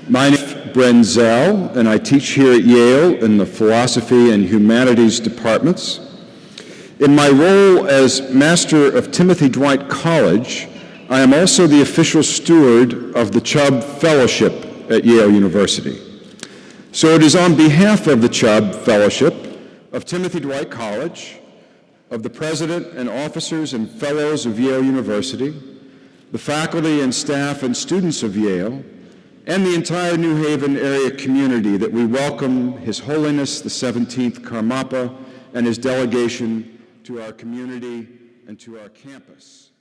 My name is Brenzel, and I teach here at Yale in the Philosophy and Humanities departments. In my role as Master of Timothy Dwight College, I am also the official steward of the Chubb Fellowship at Yale University. So it is on behalf of the Chubb Fellowship, of Timothy Dwight College, of the President and officers and fellows of Yale University, the faculty and staff and students of Yale, and the entire New Haven area community that we welcome His Holiness the 17th Karmapa and his delegation to our community and to our campus.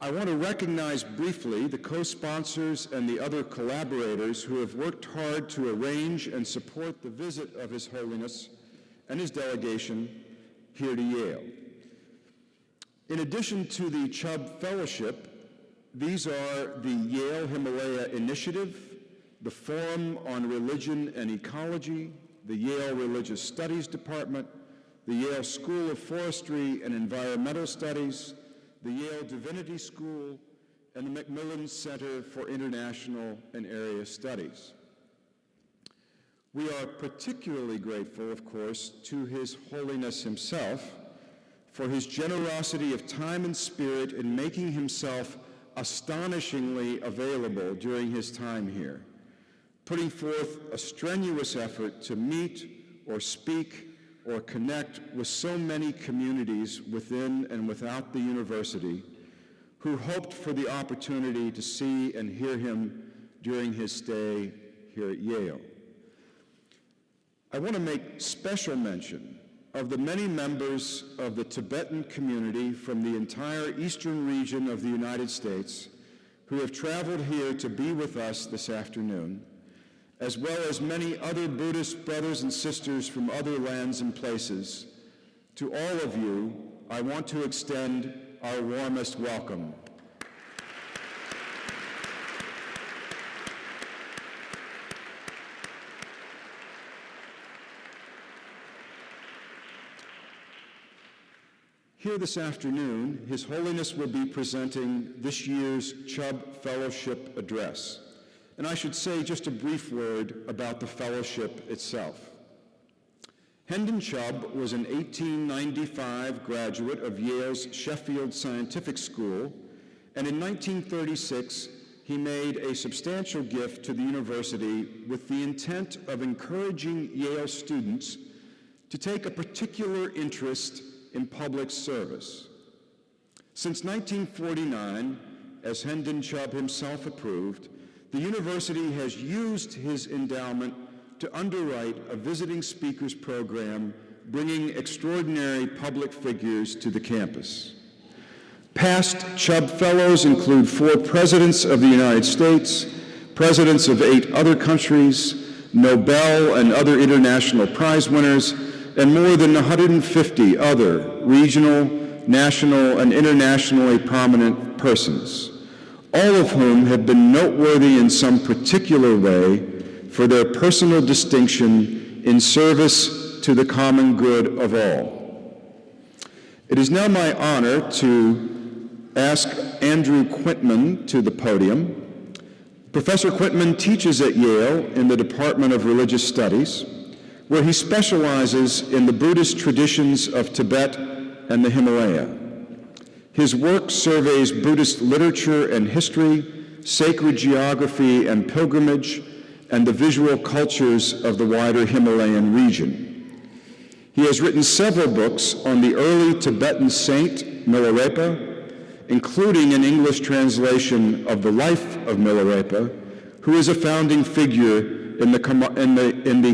I want to recognize briefly the co-sponsors and the other collaborators who have worked hard to arrange and support the visit of His Holiness and his delegation here to Yale. In addition to the Chubb Fellowship, these are the Yale Himalaya Initiative, the Forum on Religion and Ecology, the Yale Religious Studies Department, the Yale School of Forestry and Environmental Studies, the Yale Divinity School, and the Macmillan Center for International and Area Studies. We are particularly grateful, of course, to His Holiness himself for his generosity of time and spirit in making himself astonishingly available during his time here, putting forth a strenuous effort to meet or speak or connect with so many communities within and without the university who hoped for the opportunity to see and hear him during his stay here at Yale. I want to make special mention of the many members of the Tibetan community from the entire eastern region of the United States who have traveled here to be with us this afternoon, as well as many other Buddhist brothers and sisters from other lands and places. To all of you, I want to extend our warmest welcome. Here this afternoon, His Holiness will be presenting this year's Chubb Fellowship Address. And I should say just a brief word about the fellowship itself. Hendon Chubb was an 1895 graduate of Yale's Sheffield Scientific School, and in 1936, he made a substantial gift to the university with the intent of encouraging Yale students to take a particular interest in public service. Since 1949, as Hendon Chubb himself approved, the university has used his endowment to underwrite a visiting speakers program bringing extraordinary public figures to the campus. Past Chubb Fellows include 4 presidents of the United States, presidents of 8 other countries, Nobel and other international prize winners, and more than 150 other regional, national, and internationally prominent persons, all of whom have been noteworthy in some particular way for their personal distinction in service to the common good of all. It is now my honor to ask Andrew Quintman to the podium. Professor Quintman teaches at Yale in the Department of Religious Studies, where he specializes in the Buddhist traditions of Tibet and the Himalaya. His work surveys Buddhist literature and history, sacred geography and pilgrimage, and the visual cultures of the wider Himalayan region. He has written several books on the early Tibetan saint Milarepa, including an English translation of the life of Milarepa, who is a founding figure in the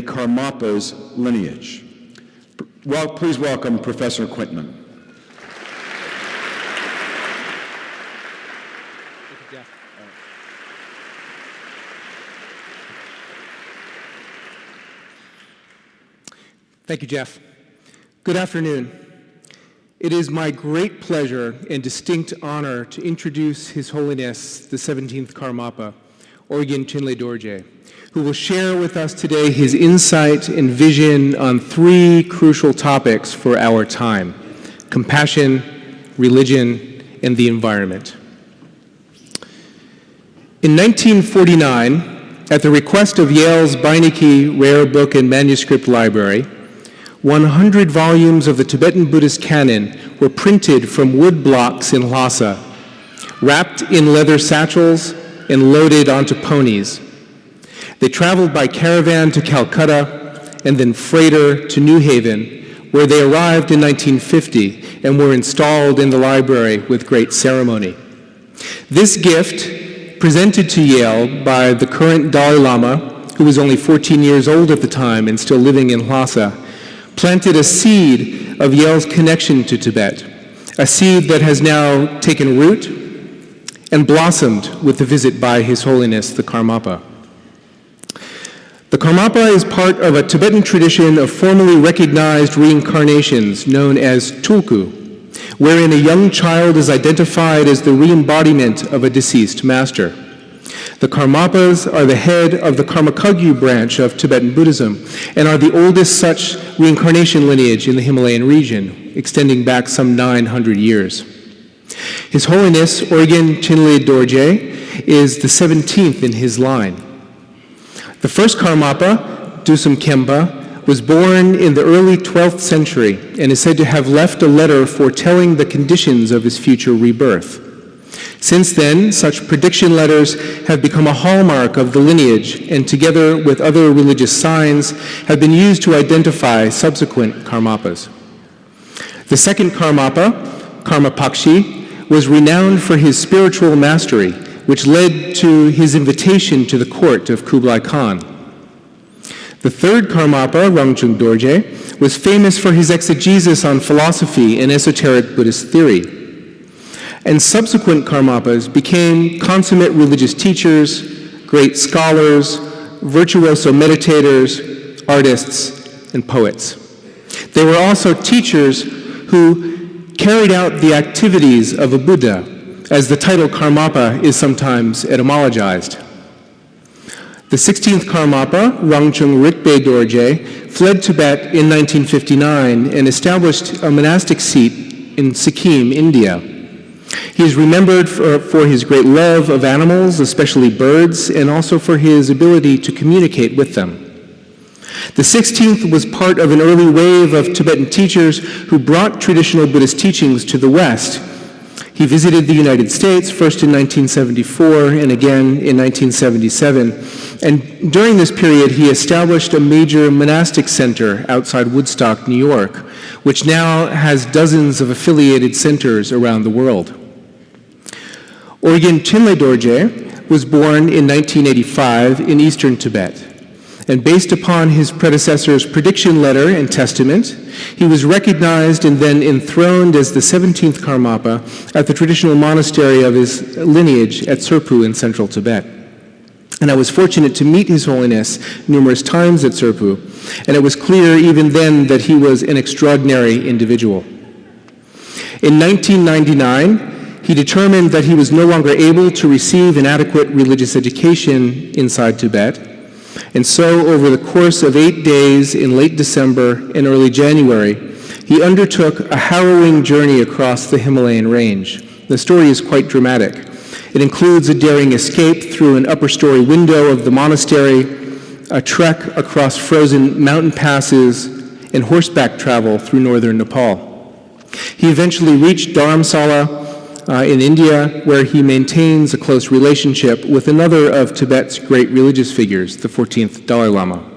Karmapa's lineage. Well, please welcome Professor Quintman. Thank you, Jeff. Good afternoon. It is my great pleasure and distinct honor to introduce His Holiness the 17th Karmapa, Orgyen Chinle Dorje, who will share with us today his insight and vision on 3 crucial topics for our time: compassion, religion, and the environment. In 1949, At the request of Yale's Beinecke Rare Book and Manuscript Library, 100 volumes of the Tibetan Buddhist canon were printed from wood blocks in Lhasa, wrapped in leather satchels and loaded onto ponies. They traveled by caravan to Calcutta and then freighter to New Haven, where they arrived in 1950 and were installed in the library with great ceremony. This gift, presented to Yale by the current Dalai Lama, who was only 14 years old at the time and still living in Lhasa, planted a seed of Yale's connection to Tibet, a seed that has now taken root and blossomed with the visit by His Holiness the Karmapa. The Karmapa is part of a Tibetan tradition of formally recognized reincarnations known as tulku, wherein a young child is identified as the re-embodiment of a deceased master. The Karmapas are the head of the Karmakagyu branch of Tibetan Buddhism and are the oldest such reincarnation lineage in the Himalayan region, extending back some 900 years. His Holiness Orgen Chinle Dorje is the 17th in his line. The first Karmapa, Dusum Kempa, was born in the early 12th century and is said to have left a letter foretelling the conditions of his future rebirth. Since then, such prediction letters have become a hallmark of the lineage and, together with other religious signs, have been used to identify subsequent Karmapas. The second Karmapa, Karmapakshi, was renowned for his spiritual mastery, which led to his invitation to the court of Kublai Khan. The third Karmapa, Rangchung Dorje, was famous for his exegesis on philosophy and esoteric Buddhist theory. And subsequent Karmapas became consummate religious teachers, great scholars, virtuoso meditators, artists, and poets. They were also teachers who carried out the activities of a Buddha, as the title Karmapa is sometimes etymologized. The 16th Karmapa, Rangchung Ritbe Dorje, fled Tibet in 1959 and established a monastic seat in Sikkim, India. He is remembered for his great love of animals, especially birds, and also for his ability to communicate with them. The 16th was part of an early wave of Tibetan teachers who brought traditional Buddhist teachings to the West. He visited the United States, first in 1974 and again in 1977. And during this period, he established a major monastic center outside Woodstock, New York, which now has dozens of affiliated centers around the world. Orgen Chinle Dorje was born in 1985 in eastern Tibet, and based upon his predecessor's prediction letter and testament, he was recognized and then enthroned as the 17th Karmapa at the traditional monastery of his lineage at Serpu in central Tibet. And I was fortunate to meet His Holiness numerous times at Serpu, and it was clear even then that he was an extraordinary individual. In 1999, he determined that he was no longer able to receive an adequate religious education inside Tibet, and so over the course of 8 days in late December and early January, he undertook a harrowing journey across the Himalayan range. The story is quite dramatic. It includes a daring escape through an upper-story window of the monastery, a trek across frozen mountain passes, and horseback travel through northern Nepal. He eventually reached Dharamsala in India, where he maintains a close relationship with another of Tibet's great religious figures, the 14th Dalai Lama.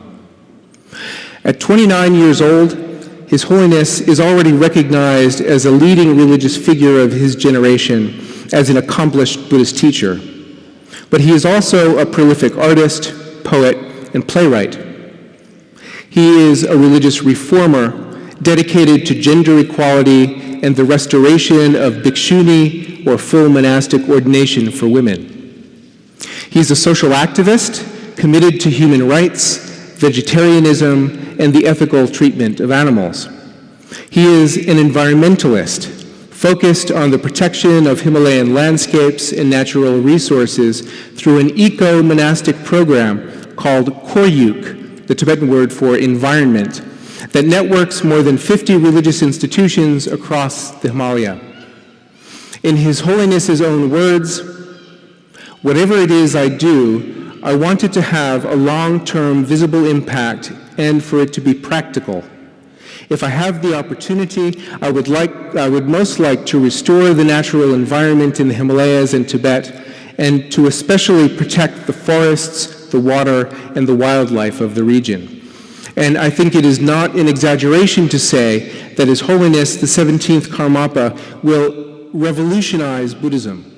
At 29 years old, His Holiness is already recognized as a leading religious figure of his generation, as an accomplished Buddhist teacher. But he is also a prolific artist, poet, and playwright. He is a religious reformer dedicated to gender equality and the restoration of bhikshuni, or full monastic ordination for women. He's a social activist committed to human rights, vegetarianism, and the ethical treatment of animals. He is an environmentalist focused on the protection of Himalayan landscapes and natural resources through an eco-monastic program called Koryuk, the Tibetan word for environment, that networks more than 50 religious institutions across the Himalaya. In His Holiness's own words, "Whatever it is I do, I want it to have a long-term visible impact and for it to be practical. If I have the opportunity, I would most like to restore the natural environment in the Himalayas and Tibet, and to especially protect the forests, the water, and the wildlife of the region. And I think it is not an exaggeration to say that His Holiness the 17th Karmapa will revolutionize Buddhism,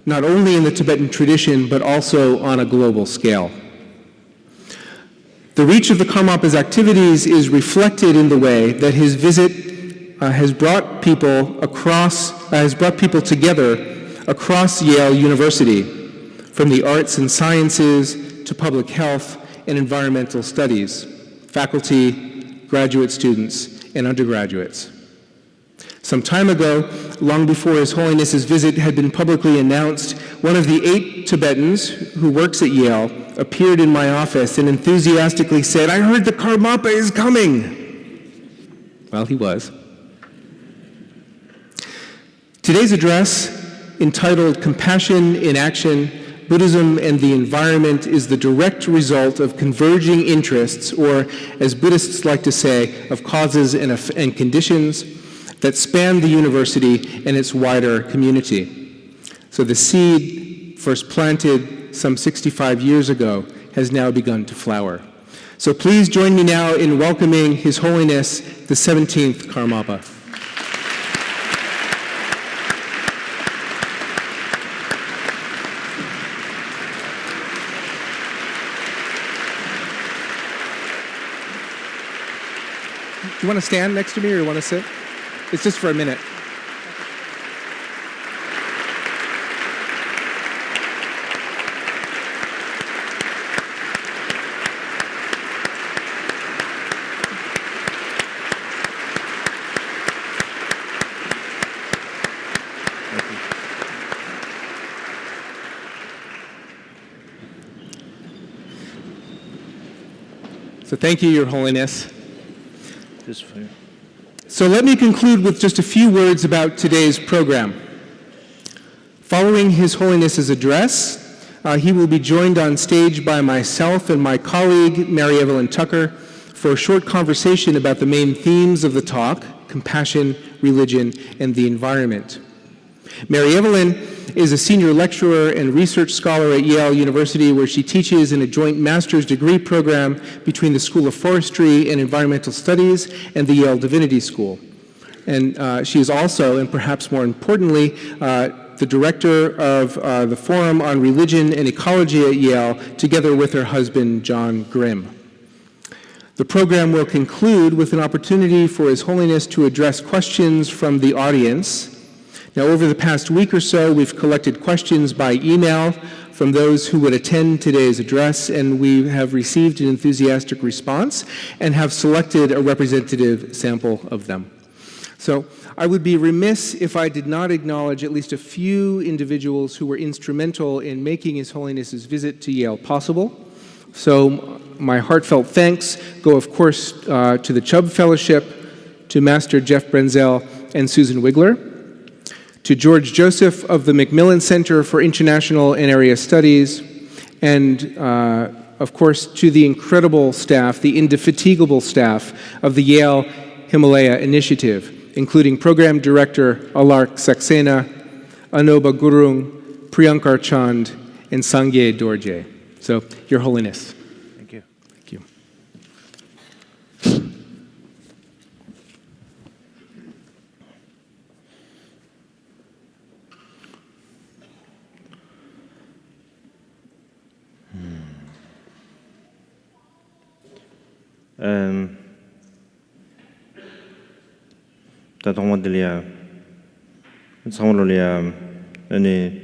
not only in the Tibetan tradition, but also on a global scale. The reach of the Karmapa's activities is reflected in the way that his visit has brought people together across Yale University, from the arts and sciences to public health and environmental studies, faculty, graduate students, and undergraduates. Some time ago, long before His Holiness's visit had been publicly announced, one of the 8 Tibetans who works at Yale appeared in my office and enthusiastically said, "I heard the Karmapa is coming." Well, he was. Today's address, entitled Compassion in Action, Buddhism and the Environment, is the direct result of converging interests, or as Buddhists like to say, of causes and conditions that span the university and its wider community. So the seed, first planted some 65 years ago, has now begun to flower. So please join me now in welcoming His Holiness the 17th Karmapa. Do you want to stand next to me or do you want to sit? It's just for a minute. So thank you, Your Holiness. This for you. So let me conclude with just a few words about today's program. Following His Holiness's address, he will be joined on stage by myself and my colleague, Mary Evelyn Tucker, for a short conversation about the main themes of the talk: compassion, religion, and the environment. Mary Evelyn is a senior lecturer and research scholar at Yale University, where she teaches in a joint master's degree program between the School of Forestry and Environmental Studies and the Yale Divinity School. And she is also, and perhaps more importantly, the director of the Forum on Religion and Ecology at Yale, together with her husband, John Grimm. The program will conclude with an opportunity for His Holiness to address questions from the audience. Now, over the past week or so, we've collected questions by email from those who would attend today's address, and we have received an enthusiastic response and have selected a representative sample of them. So I would be remiss if I did not acknowledge at least a few individuals who were instrumental in making His Holiness's visit to Yale possible. So my heartfelt thanks go, of course, to the Chubb Fellowship, to Master Jeff Brenzel and Susan Wigler, to George Joseph of the Macmillan Center for International and Area Studies, and of course to the incredible staff, the indefatigable staff of the Yale Himalaya Initiative, including Program Director Alark Saxena, Anoba Gurung, Priyankar Chand, and Sangye Dorje. So, Your Holiness. Thank you. Thank you. Tatongodelia, Sangololia, any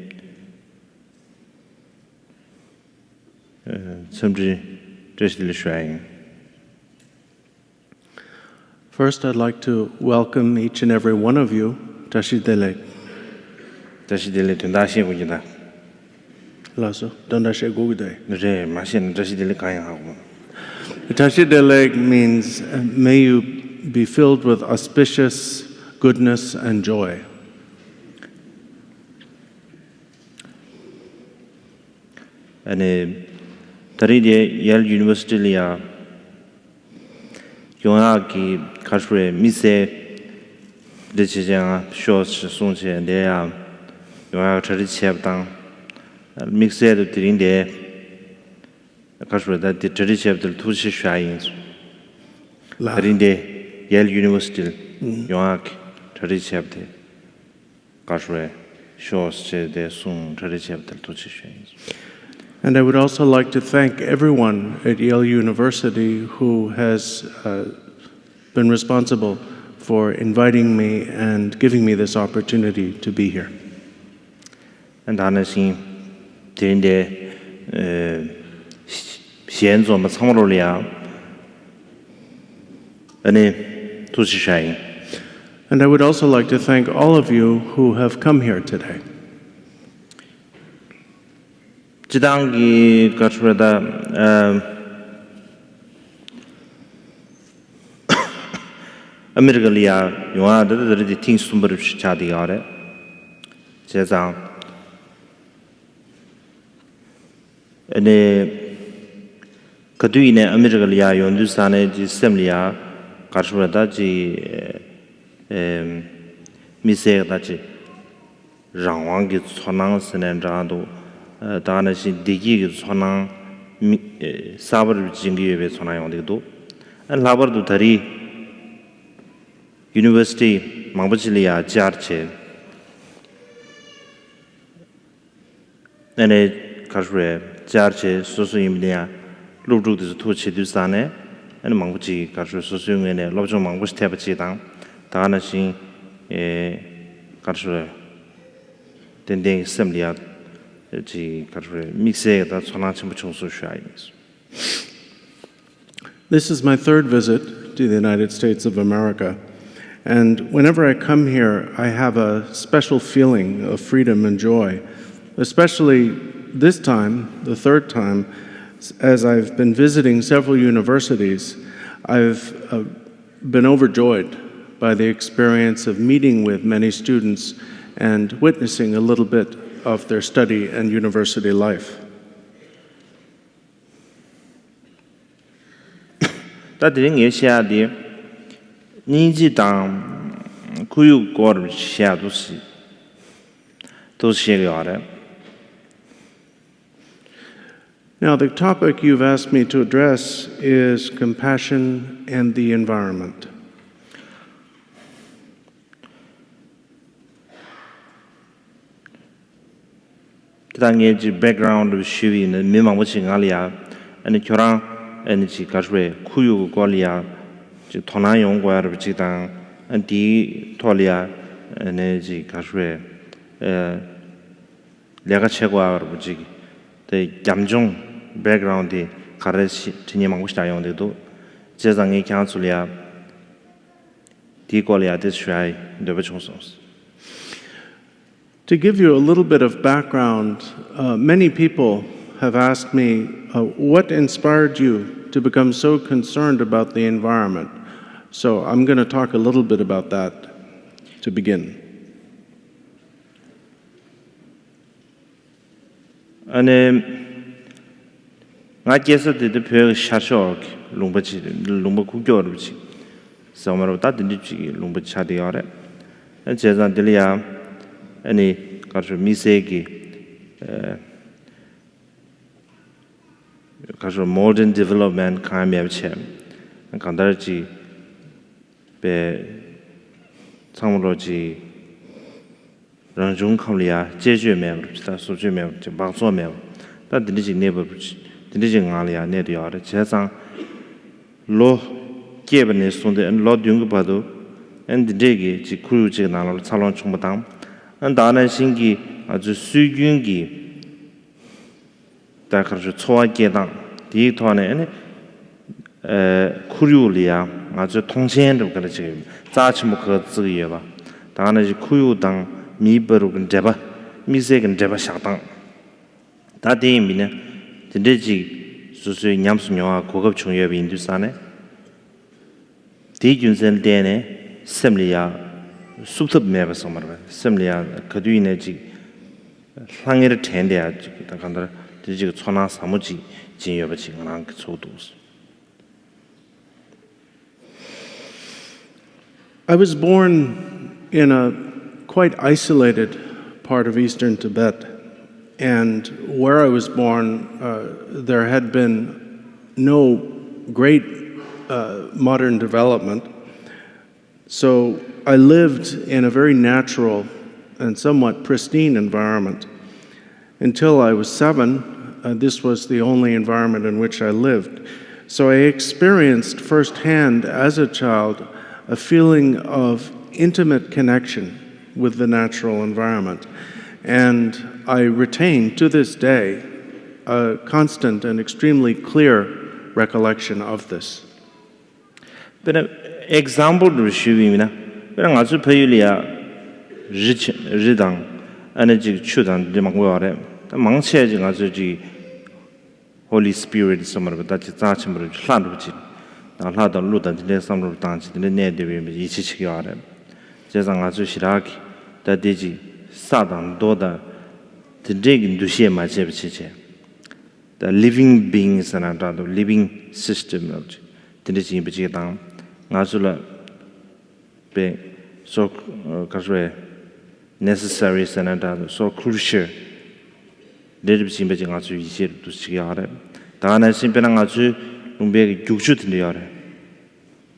First, I'd like to welcome each and every one of you, Tashidele. Tashidele Tundashi Wujida. Lasso, Dondashe Gugude. The machine Tashidele Kaya. Tashidele means, may you be filled with auspicious goodness and joy. And 다리데 Yale University-야 용하기 가수의 미세 대체장 쇼스 송체 내야 용하 처리 취업당 믹스에도 드린데 가수다 처리 취업들 투시 샤인 다리데 Yale University 용하기 처리 취업대 가수의 쇼스 대송 처리 취업들 투시 샤인. And I would also like to thank everyone at Yale University who has been responsible for inviting me and giving me this opportunity to be here. And honestly, during the xianzuo ma cangro liao, ane tushi shai. And I would also like to thank all of you who have come here today. 지당기 가출하다 아메리카리아 용화들이 팀 숨버를 시차디가래 제상 네 그뒤에 아메리카리아 연두산의 지셈리아 가출하다 지 미세다지 랑왕기 천왕스는 자도 다나시 디기기 소나 사버를 징기에 소나용데도 라버도 다리 유니버시티 망버질리아 자르체 네네 가르레 자르체 소소임리아 루루드 토치두산에 안 망부지 가르 소소용에네 로좀 망부시 태버지당 다나시 가르레 덴데 셈리아 This is my third visit to the United States of America, and whenever I come here, I have a special feeling of freedom and joy, especially this time, the third time, as I've been visiting several universities. I've been overjoyed by the experience of meeting with many students and witnessing a little bit of their study and university life. 다들은 예시아디 니지당 구육고를 시아도시 도시에가래. Now, the topic you've asked me to address is compassion and the environment. 당의 지 background 시위는 미망부치 알이야 아니 교랑 에너지 가스레 쿠유 걸이야 지 토나용 거야를 지당 안디 토리아 에너지 가스레 내가 최고하고 부지 대 감정 background이 가르치 진행하고시다 용데도 제장의 강술이야 디콜이야 대수아이 더버총소스. To give you a little bit of background, many people have asked me, what inspired you to become so concerned about the environment? So I'm going to talk a little bit about that to begin. 아니 나께서 대표 샤쇼 롱바치 국교르치 서머로 다든지 롱바치 차디야래 제자들이야 아니 가서 미세기 가서 modern development 카미압체 간다르지 배 상물로지 런중 컴리아 제주메 그렇다 소주메 방소메 다든지 네버지 든지 알이야 네디야래 제상 로 게브네 손데 로 둥고 봐도 엔디데기 지 크루지 나로 살론 충분당 다는 신기 아주 수균기 다가서 초아계당 디토네 쿠류리아 아주 통신도 그렇지 자치모 그즈이에 봐 다는 지 쿠유당 미버로 데바 미세근 데바 샤당 다디미네 진짜지 수수의 냠수녀와 고급 중요비 인두산에 디균선 데네 셈리아 숲톱 매버서 말아 셈리아 그뒤네지 상해를 텐데야 다 간다 这个传啥么子经验不起，我那个错都是。 I was born in a quite isolated part of eastern Tibet, and where I was born, there had been no great modern development. So I lived in a very natural and somewhat pristine environment. Until I was 7, this was the only environment in which I lived. So I experienced firsthand as a child a feeling of intimate connection with the natural environment. And I retain to this day a constant and extremely clear recollection of this. But example to show you na, but I also pay you rich redang, and a jig chudan de mangware. The monk says in also Holy Spirit summer, but that's a chamber of land. I had a loot and the summer of dance in the native each yard. Just an also shiraki, that digi, Sadan, Doda, the dig into share my cheviche. The living beings and another living system of the Digi Bijitan, Nazula be so necessary and another so crucial. Did be simply to easier to see out. Dana simply to be shoot in the yard.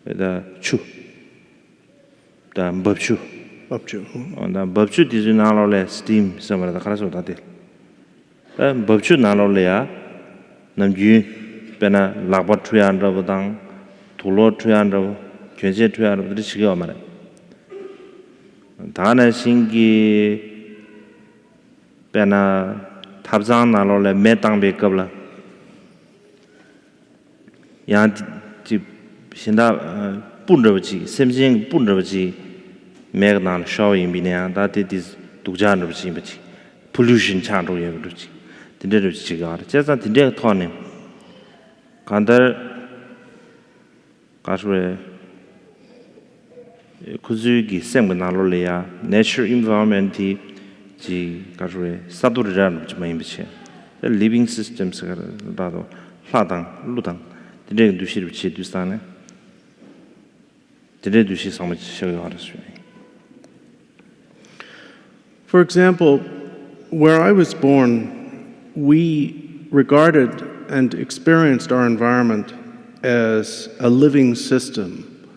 The chu. The bubchu. On the bubchu is not only steam some of the class of that. The bubchu not only are Namju Bena Laboratory and Robodang, Tulo tree and Quincy tree and the Chigamare. Dana Singi Bena. Tabzan alole metang be kabla ya ji sinda punrabji semjing punrabji megnan showing binya that it is dugjan rubji bachi pollution chan ro ye rubji tinde rubji ga jesa tinde thone kandar kaswe kuzu gi semg nalole ya nature environment ji kaswe saduriran jmaimche the living systems dado ladang ludang de dushir bichi dustane de dushi samaj shoyaras. For example, where I was born, we regarded and experienced our environment as a living system,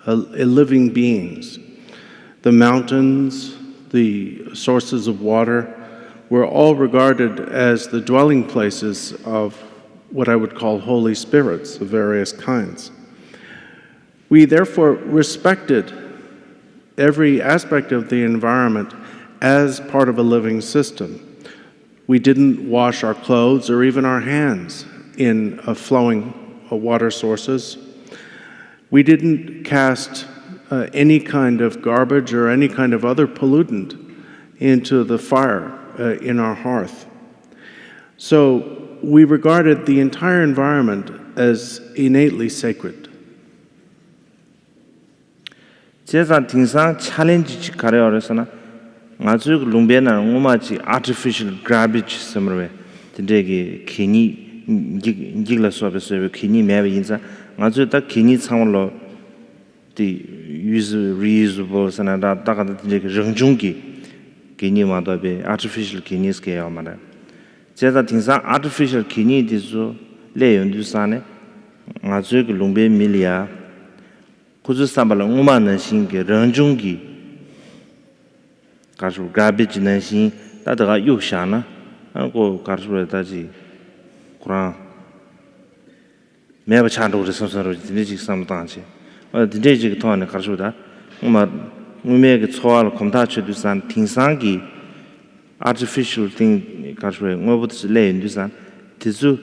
a living beings. The mountains, the sources of water were all regarded as the dwelling places of what I would call holy spirits of various kinds. We therefore respected every aspect of the environment as part of a living system. We didn't wash our clothes or even our hands in flowing water sources. We didn't cast any kind of garbage or any kind of other pollutant into the fire in our hearth. So we regarded the entire environment as innately sacred. 제가 등산 챌린지 가려서나 아주 룸베나 오마지 artificial garbage somewhere 되게 괜히 인기를 수업에서 괜히 매매 인자 아주 딱 괜히 상으로 the reusable sanada 다가 되게 정중기 괜히 마도베 artificial 괜히 스케어 말아 제가 등산 artificial 괜히 되죠 레연두산에 아주 룸베 밀리아 kuzu sambala nguma nanshin ge rangjung gi kasu garbage nanshin da da yu sha na ko kasu da ji kuran me ba chan do de so so ro de ji sam dang chi de ji ge to ne kasu da nguma ngume ge choal kom da chu du san ting sang gi artificial thing kasu ngo bu de le ndu san de zu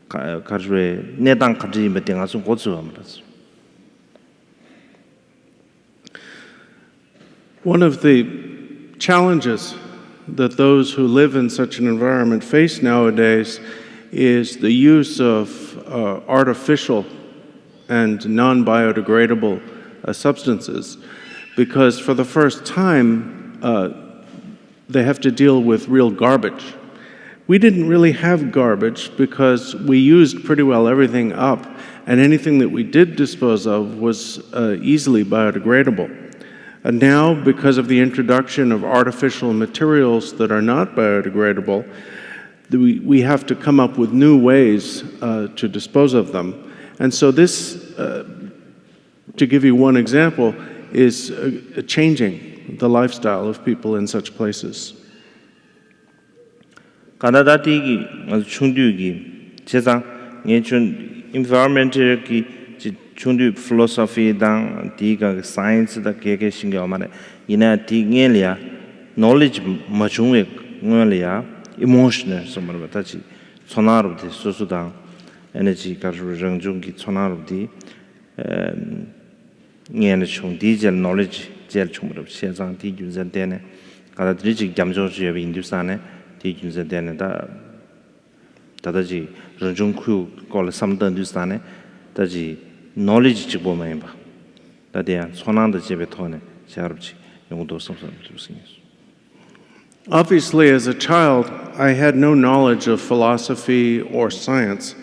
kasu ne dang ka ji me ding a su go zu ma da. One of the challenges that those who live in such an environment face nowadays is the use of artificial and non-biodegradable substances, because for the first time they have to deal with real garbage. we didn't really have garbage because we used pretty well everything up, and anything that we did dispose of was easily biodegradable. And now, because of the introduction of artificial materials that are not biodegradable, we have to come up with new ways to dispose of them. And so this, to give you one example, is changing the lifestyle of people in such places. Canada tigi chungdugi cheza ngechun environmental ki chungdu philosophy dang tiga science da keke shinga mane ina tingelia knowledge machungwe nglia emotional somar batachi sonaru de susudang energy karu rangjung ki sonaru di ngene chung dijel knowledge jel chumro chezang ti junzan tene kada driji gamjo je indusane ti junzan tene da 다다지 런중쿠 콜 삼던두스타네 다지 knowledge 지 보면 봐 다대야 손안도 집에 토네 자르지 용도 섬섬 주스니스. Obviously, as a child, I had no knowledge of philosophy or science,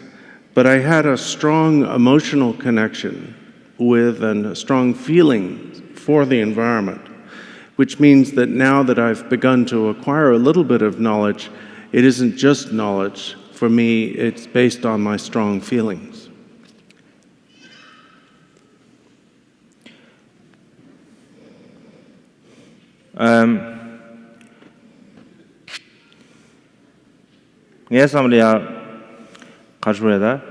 but I had a strong emotional connection with and a strong feeling for the environment, which means that now that I've begun to acquire a little bit of knowledge, it isn't just knowledge. For me, it's based on my strong feelings. 예삼리아 가주에다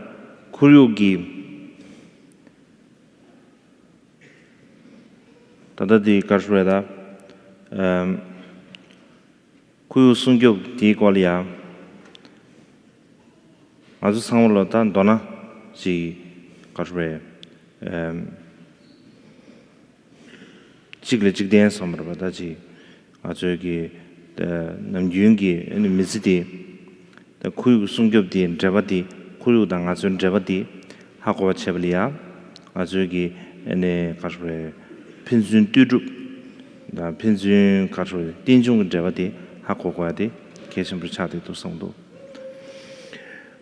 구류기 다다디 가주에다 구유 순교 디꼴이야 아주 상물로다 너나 지 가주에 직례직된 섬으로다지 아주 여기 남윤기 미스디 kuyu sungyob di drabati kuyu dang azun drabati hako cheblia azugi ene kashwe pinzun tudu da pinzun kashwe tinjung drabati hako kwadi kesem prachati to sangdo.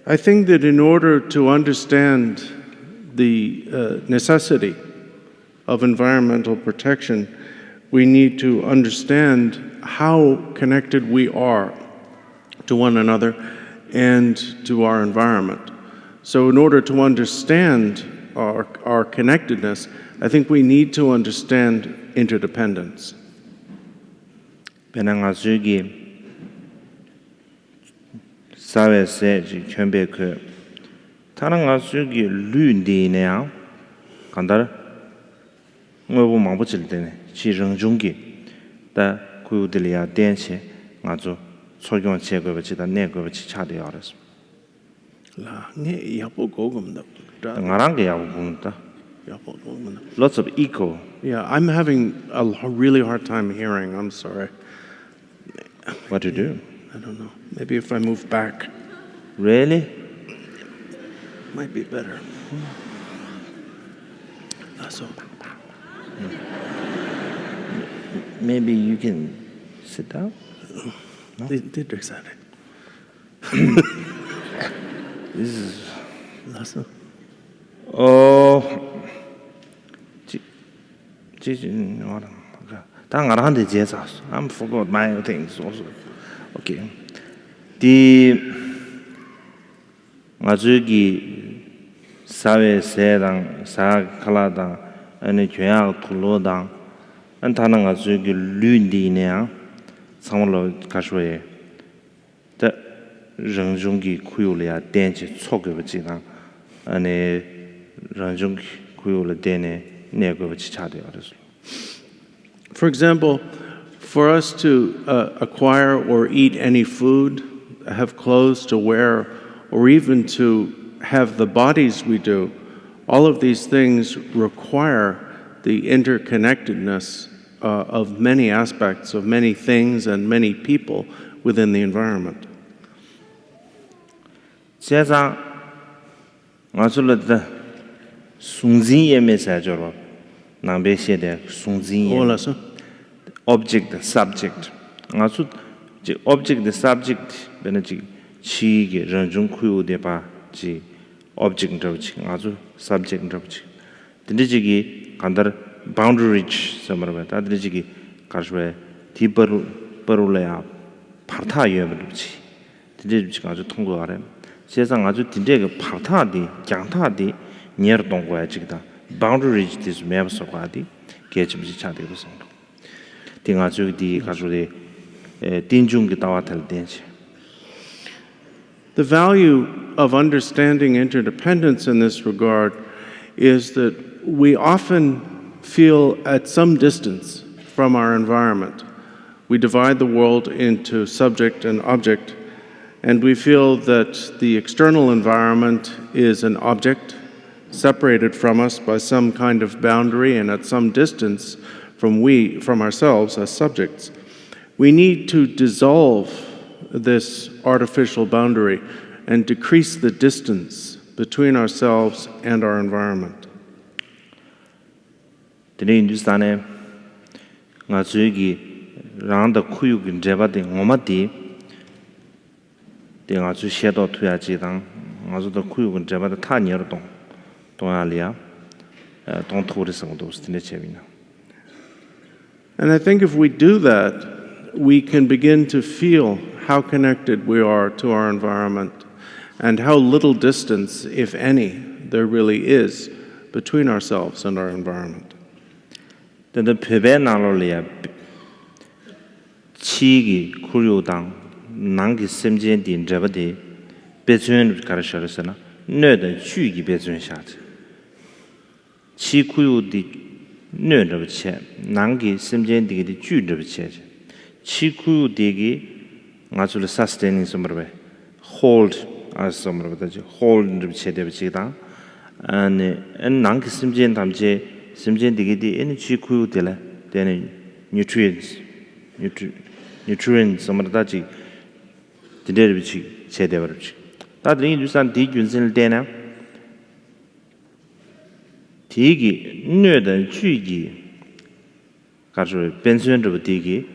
I think that in order to understand the necessity of environmental protection, we need to understand how connected we are to one another and to our environment. So in order to understand our connectedness, I think we need to understand interdependence. Benanga zugi sawe se ji chönbe ke taranga zugi lundi ne kandar ngobu mangbu chil dene chi rengjungi da kuyudelia denche ngazu 소경 제거버지다 내거버지 차대야 알았어. 라, 네 야보 고금다. 나랑 게 야보 본다. 야보 고금다. Lots of echo. Yeah, I'm having a really hard time hearing. I'm sorry. What to do? I don't know. Maybe if I move back. Really? Might be better. So. Maybe you can sit down. No? Did excited. This is. Lassa. Oh. I forgot my things also. Okay. The Mazugi Save Sedang Sa Kaladang and the Juang Tulodang and Tanangazugi Lundinea. 상물로 가셔에 더 런중기 구요리아 댄치 초급지나 아니 런중 구요를 대네 내거버지 차대요 그래서. For example, for us to acquire or eat any food, have clothes to wear, or even to have the bodies we do, all of these things require the interconnectedness of many aspects, of many things and many people within the environment. 세상 아술르다 숭진의 메시지로 남베시데 숭진의 object subject 아수 object subject 베네지 치기 런중 쿠유데바 지 object 더치 아주 subject 더치 딘디지기 간다 boundaries somewhere 다들지기 가르베 디버루 버룰래야 파타 예버지 딘디지가 아주 통과하래 세상 아주 딘데가 파타디 장타디 니어 동거야 지기다 boundaries this 맵서 과디 개침지 차대고 성도 딩아주 디 가주데 딘중기 다와탈 덴지 The value of understanding interdependence in this regard is that we often feel at some distance from our environment. We divide the world into subject and object, and we feel that the external environment is an object separated from us by some kind of boundary and at some distance from ourselves as subjects. We need to dissolve this artificial boundary and decrease the distance between ourselves and our environment. Today in Hindustane, nga zuigi rangda kuyu gin jeba de ngomati de nga zu shedo tuya ji dang nga zu da kuyu gin jeba de ta nier dong ya lia dong tu de sang do stine chebina. And I think if we do that, we can begin to feel how connected we are to our environment and how little distance, if any, there really is between ourselves and our environment. The pebe nalolia chigi kuryudang nangi semjen din jabadi bezuen karasharasana nöda chugi bezuen shat. Chi kuyu di nöda che nangi semjen di chu de che. Chi kuyu digi ngasul sustaining somewhere hold as somewhere hold de che de chida and nangi semjen damje semjen digi di energy kuyu de la then nutrients somewhere da ji de de chi che de bar chi da de yu san di gyunsin de na digi nöda chugi 가서 벤스엔도 되기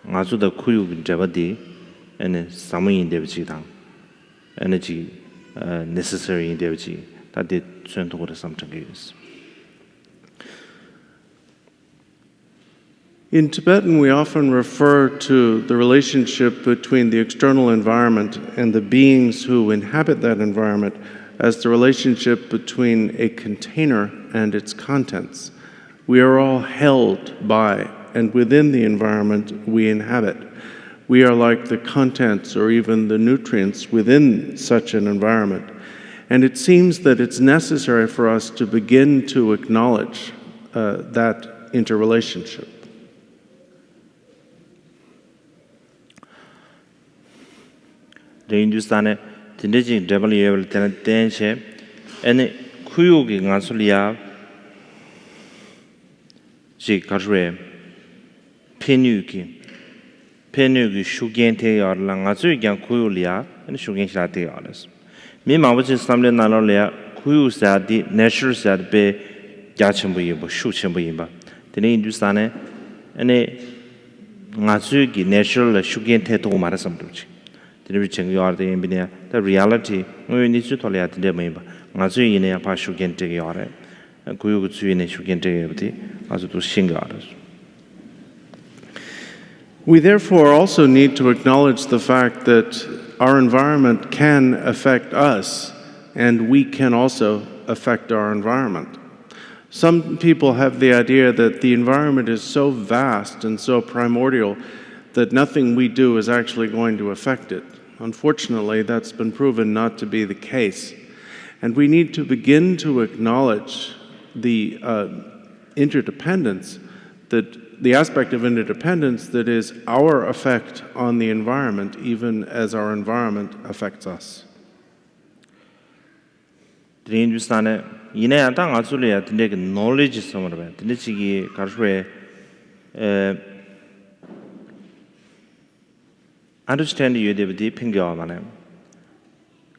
아주다 쿠유 잡아디 and something 되지당 energy necessary 되지 다들 전통으로 something is. In Tibetan, we often refer to the relationship between the external environment and the beings who inhabit that environment as the relationship between a container and its contents. We are all held by and within the environment we inhabit. We are like the contents or even the nutrients within such an environment. And it seems that it's necessary for us to begin to acknowledge that interrelationship. The Hindustane tindeji level tense and kuyugi ngasulia ji karwe penugi shugente yarla ngasu gyan kuyulia and shugen shate yalas. Me mawaji samle nalolia kuyu sadi natural sad be yachimbu yimba shuchimbu yimba. The Hindustane and ngasu gi natural shugente to marasamduchi. The reality we need to tell you at the member. Nazu in a pashu can take your Kuyu in a shugente as to sing others. We therefore also need to acknowledge the fact that our environment can affect us and we can also affect our environment. Some people have the idea that the environment is so vast and so primordial that nothing we do is actually going to affect it. Unfortunately, that's been proven not to be the case. And we need to begin to acknowledge the interdependence, the aspect of interdependence that is our effect on the environment, even as our environment affects us. The Hindustane, Yina Tang Azulia, to take knowledge somewhere, the Nichigi, Kashwe, understand you the deep in Gavana.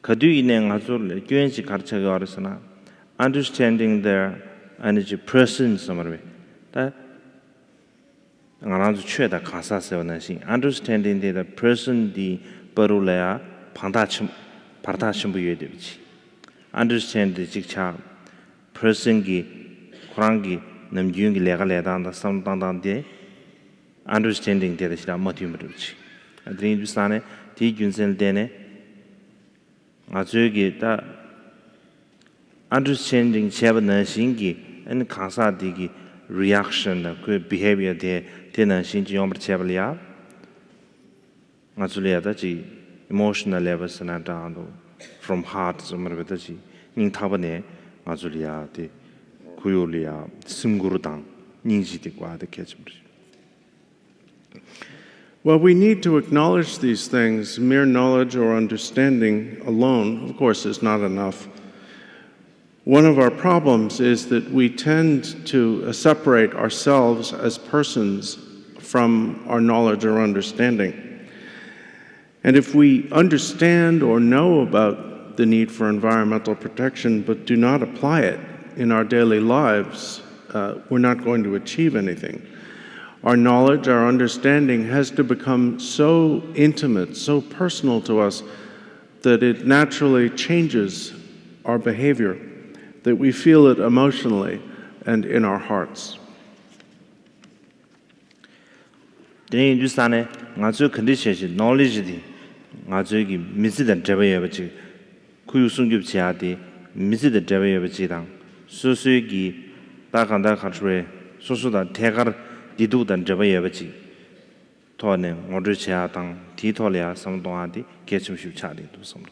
Kadu in Azul, Guenci Karchagarasana, understanding their energy person somewhere. That around the Cheda Casa 7, understanding the person, the Barulea, 방다침부에 되지. Understand the 직차 person기 kurangi namjungi lega ledanda samdandande understanding de shira motimruchi adrin dusane ti junsen dene azugi da understanding chabana singi and kansa digi reaction da behavior de tena sinji yomr chablia azulia da ji emotional levels na dando from heart somarbeta ji ning thabane azulia de kuyolia simgurudang ningsi kwa de kechmur. Well, we need to acknowledge these things. Mere knowledge or understanding alone, of course, is not enough. One of our problems is that we tend to separate ourselves as persons from our knowledge or understanding. And if we understand or know about the need for environmental protection but do not apply it in our daily lives, we're not going to achieve anything. Our knowledge, our understanding has to become so intimate, so personal to us, that it naturally changes our behavior, that we feel it emotionally and in our hearts. Then you say, "Ngazu condition knowledge di, ngazu ki misi da jabe yabachi, kuyu sunggup ciati misi da jabe yabachi dang, susu ki da kanda kachwe, susu da tegar didu da jabe yabachi, toane ngordu ciatang, ti tolia samdong di kechum shu chadi do samdong."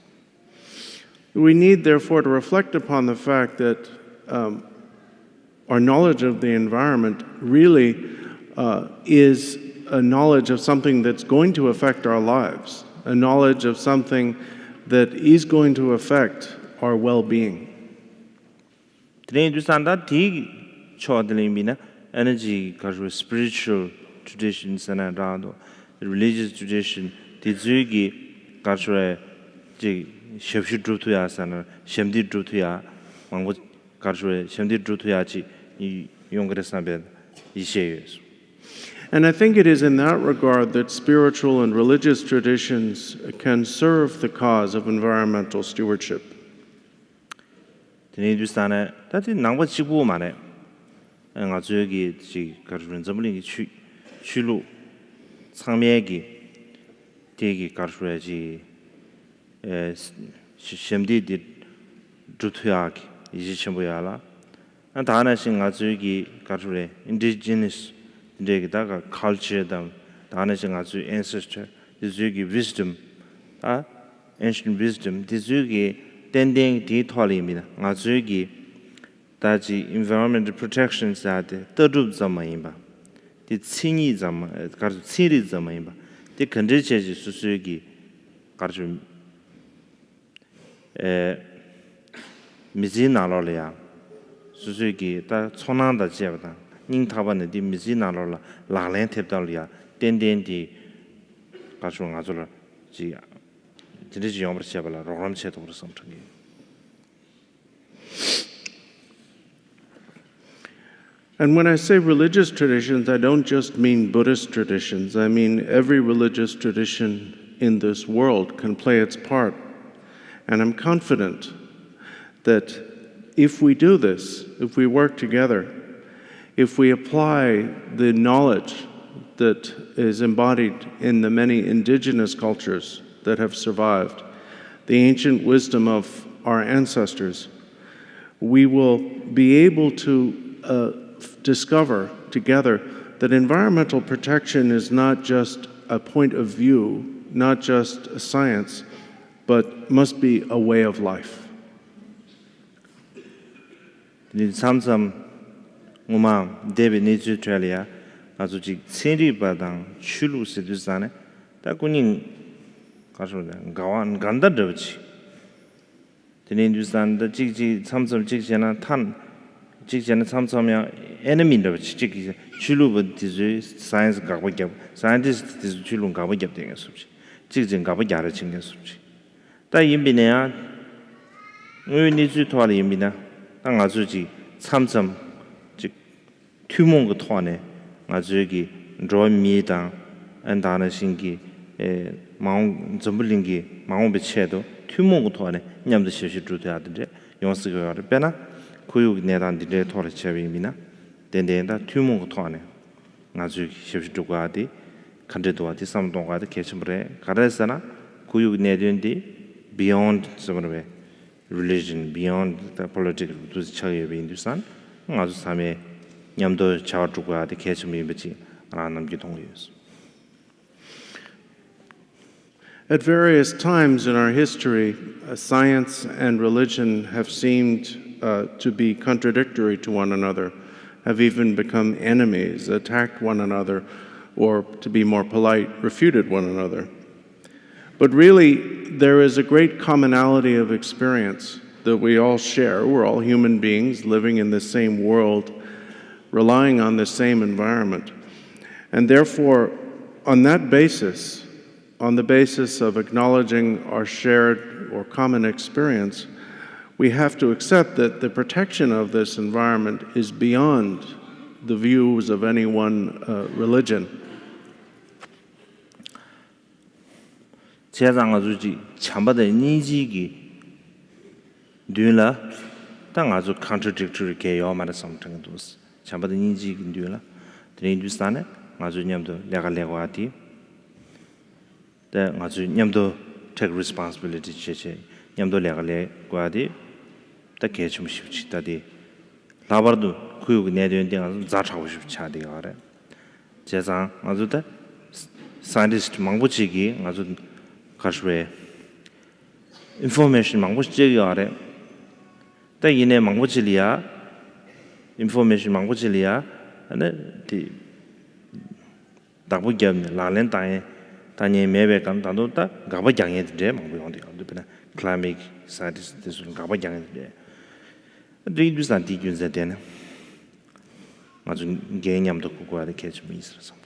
We need, therefore, to reflect upon the fact that our knowledge of the environment really is a knowledge of something that's going to affect our lives, a knowledge of something that is going to affect our well-being. Today, you stand that tea chodling energy, spiritual traditions and the religious tradition, the zugi, culture, Shemshi Drutuya and Shemdi Drutuya, one would culture Shemdi Drutuyachi, younger Snabed, Ishays. And I think it is in that regard that spiritual and religious traditions can serve the cause of environmental stewardship. The Hindustana, that is Nanga Chibu Mane, and Azugi, Karjun Zamling Chulu, Samiegi, Tegi Karjuaji. Shemdi did Drutuyak, Ishamboyala, and Tanashing Azugi Kature, indigenous Degaga culture, Tanashing Azu ancestor, the Zugi wisdom, ancient wisdom, the Zugi tending the Tolimina, Azugi, that the environmental protections that the Tadub Zamaimba, the Tsini Zamaimba, the conditions Susugi, Karjum. Mizina Lolia Suzuki, that Sonanda Jevda, Ning Taban, the Mizina Lola, La Lente Dalia, Denden di Kachung Azula, Gia, Digium Sebala, Rom Set or something. And when I say religious traditions, I don't just mean Buddhist traditions. I mean every religious tradition in this world can play its part. And I'm confident that if we do this, if we work together, if we apply the knowledge that is embodied in the many indigenous cultures that have survived, the ancient wisdom of our ancestors, we will be able to discover together that environmental protection is not just a point of view, not just a science, but must be a way of life. Samsam Umam, David needs Australia, as a city badang, Chulu Sedusane, Takuning Gawan Ganda Dochi. The Hindustan, the Jigji, Samsam Jigjana Tan, Jigjana Samsamia, enemy of Chiki, Chulu would disease, science Gawajab, scientists is Chulu Gawajab thing as such, Jigjin Gawajara as such. Da yimbinea, we need to toil yimbina, Angazuji, Samsam, Tumong Tone, Azugi, draw me down, and Dana Shingi, 마음 점불링기 마음 배치해도 튜모고 토안에 냠도 시시도 돼야는데 용스가 빼나 구육 내단들의 토를 제비미나 된데다 튜모고 토안에 아주 시시도 가디 간데도와디 삼동가디 개침브레 가르스나 구육 내된디 beyond somewhere religion beyond the political to chaye be indusan azu same nyamdo chawtuga de kechmi bechi ranam gi dongyus. At various times in our history, science and religion have seemed to be contradictory to one another, have even become enemies, attacked one another, or, to be more polite, refuted one another. But really, there is a great commonality of experience that we all share. We're all human beings living in the same world, relying on the same environment. And therefore, on that basis, on the basis of acknowledging our shared or common experience, we have to accept that the protection of this environment is beyond the views of any one religion. 제장 아주지 참바의 니지기 뒤라 땅 아주 contradictory 게요 말을 something dos 참바의 니지기 뒤라 드린두스탄에 아주 냠도 내가 레고아티 데 아주 냠도 take responsibility 제제 냠도 내가 레고아디 다 개좀 쉽지다디 라바도 구역 내되는데 아주 자차고 싶차디 가래 제장 아주다 scientist 망부치기 아주 가르에 information 망고치기 아래 때 이내 망고치리아 information 망고치리아 아네 디 다부겸 라렌타에 다니 매베감 단도다 가바장에데 망고용데 그러나 climate scientist this 가바장에데 드이두산 디균세데네 아주 개념도 그거에 개념이 있어서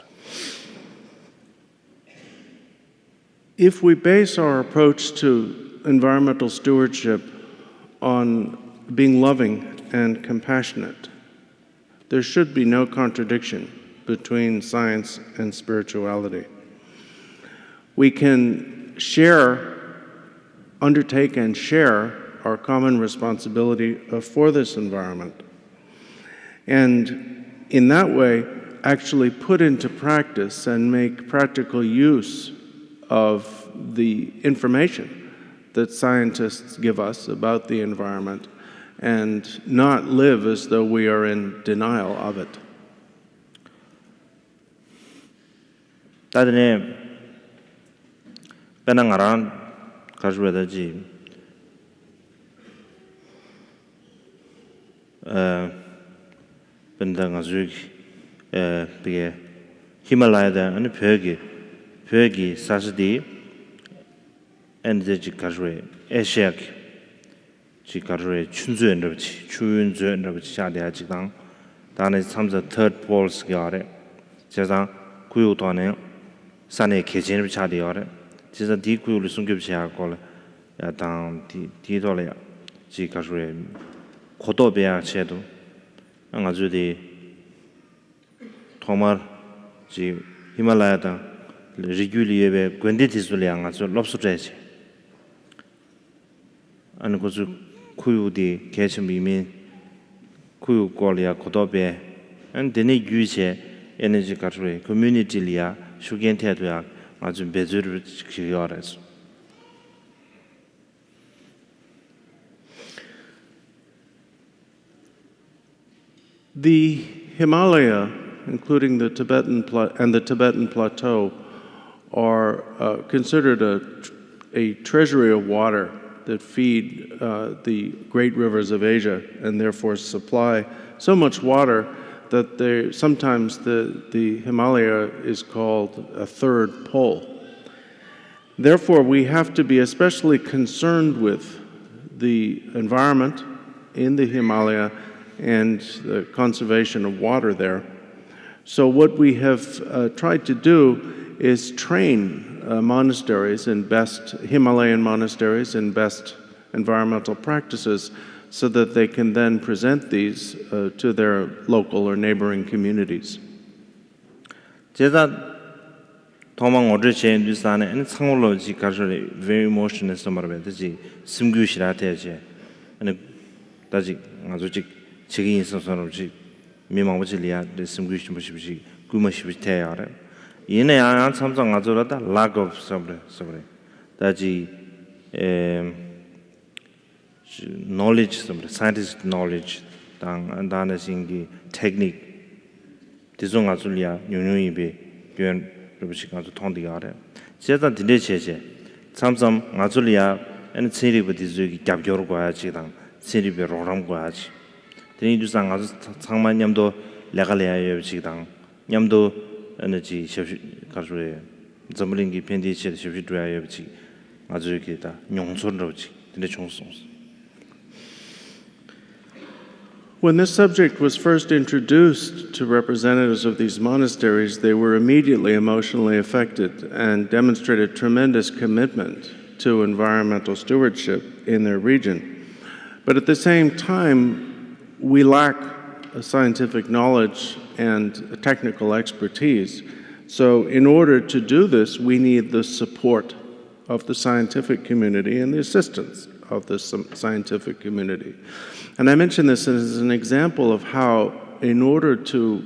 If we base our approach to environmental stewardship on being loving and compassionate, there should be no contradiction between science and spirituality. We can undertake and share our common responsibility for this environment, and in that way actually put into practice and make practical use of the information that scientists give us about the environment and not live as though we are in denial of it. 다들 배낭아란 가져와야지 bendangazuki bige Himalaya and Pegi Sasdi and the Jikarwe Asiak Jikarwe Chunzu and Rabichi Chunzu and Rabichadi Ajidang Dan is some the third poles gare Jaza Kuyutone Sane Kijin Richadi ore Jiza Diku Sungibia call Yadang Didolia Jikarwe Kotobia Chedu Angazudi Tomar Ji Himalaya Regulieve Gwenditis Liang as a lobster. And goes Kuyu di Kachami mean Kuyu Golia Kotobe and Deni Guse Energy Catray, Community Lia, Shugan Tetua, as in Bezur Kiores. The Himalaya, including the Tibetan Plateau, are considered a treasury of water that feed the great rivers of Asia and therefore supply so much water that sometimes the Himalaya is called a third pole. Therefore, we have to be especially concerned with the environment in the Himalaya and the conservation of water there. So what we have tried to do is train monasteries in best Himalayan monasteries in best environmental practices so that they can then present these to their local or neighboring communities. 제가 도망 order change Hindustan and Sangology casually very emotional summer with the Simgush Rateje and Daji Mazuchik Chigi Sonoji Mimavajilia, the Simgush Mushishi, Gumashibi. In a something Azurata, lack of sobre, Daji knowledge, some scientist knowledge, and then technique. Tizong Azulia, Yunuibe, Yuan Rubichikan to Tondiare. Zetan Dineche, Samsam, Azulia, and City with the Gabyor Guachidan, City be Roram Guach. Then you do sang as Sangman Yamdo, Legalia Chidan, Yamdo, Energy, Kasue, Zamblingi Pendi, Shifidra Yabchi, Azukita, Yonson Rochi, the Chonsons. When this subject was first introduced to representatives of these monasteries, they were immediately emotionally affected and demonstrated tremendous commitment to environmental stewardship in their region. But at the same time, we lack scientific knowledge and technical expertise. So in order to do this, we need the support of the scientific community and the assistance of the scientific community. And I mention this as an example of how, in order to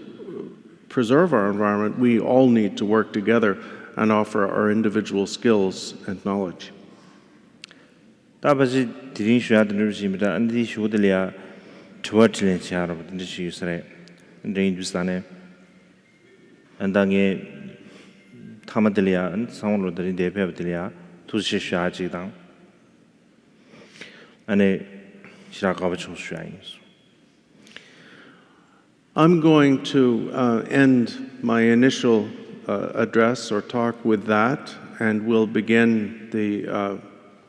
preserve our environment, we all need to work together and offer our individual skills and knowledge. Tabazi didn't show the Nusimida and the Shudelia towards Lenchar of the Shusre and the Hindustane and Dange Tamadelia and some of the Depelia to Shishachidan and a I'm going to end my initial address or talk with that, and we'll begin the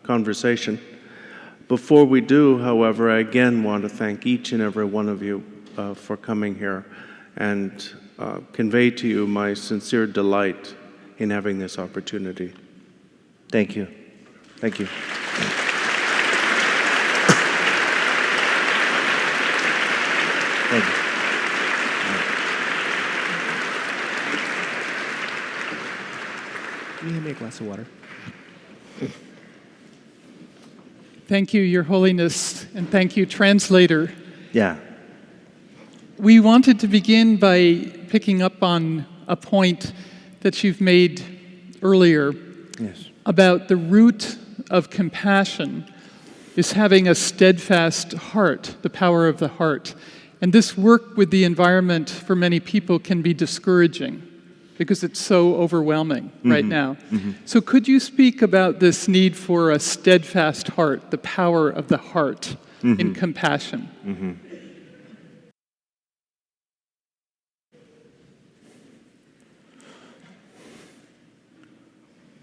conversation. Before we do, however, I again want to thank each and every one of you for coming here and convey to you my sincere delight in having this opportunity. Thank you. Thank you. Thank you. Can you hand me a glass of water? Thank you, Your Holiness, and thank you, translator. Yeah. We wanted to begin by picking up on a point that you've made earlier about the root of compassion is having a steadfast heart, the power of the heart. And this work with the environment for many people can be discouraging because it's so overwhelming right now. So could you speak about this need for a steadfast heart, the power of the heart in compassion?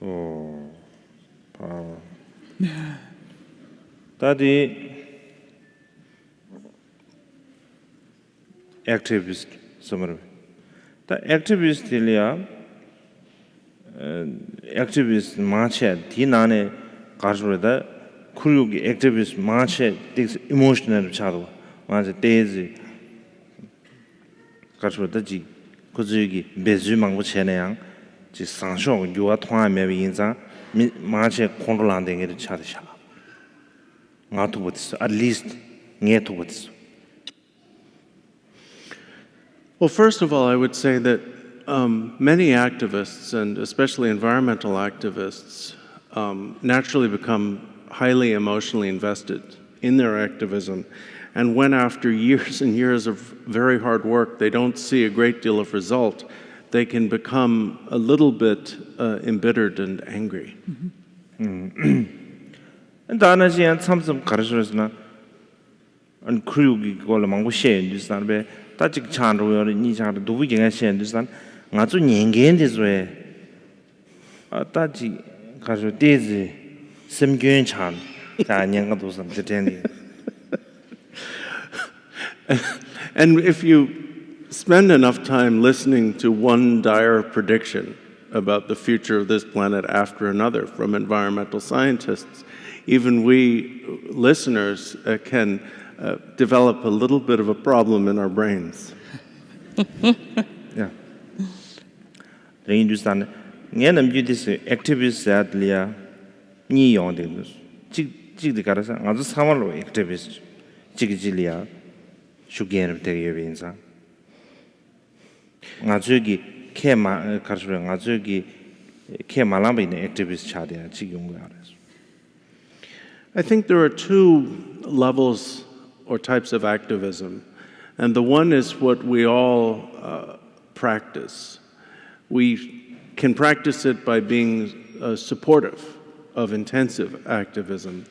Oh, power. Daddy. Activist somewhere. The activist Delia activist marche Tinane Kajreda Kurugi activist marche takes emotional chado. Once a daisy Kajreda Kuzugi Bezumango Chenang, just Sancho, you are twine maybe in the marche controlanding it chadisha. Not to what's at least near to what's. Well, first of all, I would say that many activists, and especially environmental activists, naturally become highly emotionally invested in their activism. And when after years and years of very hard work, they don't see a great deal of result, they can become a little bit embittered and angry. And Danaji some Karasna and Krugi Golamango Shen, you stand Tajik Chandra or Nisha do we get Shen, you stand not to Ningen this way. Taji Kasu Daisy, Sim Gun Chan, Tanyanga some pretending. And if you spend enough time listening to one dire prediction about the future of this planet after another from environmental scientists, even we listeners can develop a little bit of a problem in our brains. Yeah. The Hindustan nghe nam ju this activist at lia ni yong de chig de karasa ngazu samalo activist chig jilia shugen de yebinsa ngazu gi kema karso ngazu gi kema lambe ne activist chade chig yong ga. I think there are two levels or types of activism, and the one is what we all practice. We can practice it by being supportive of intensive activism,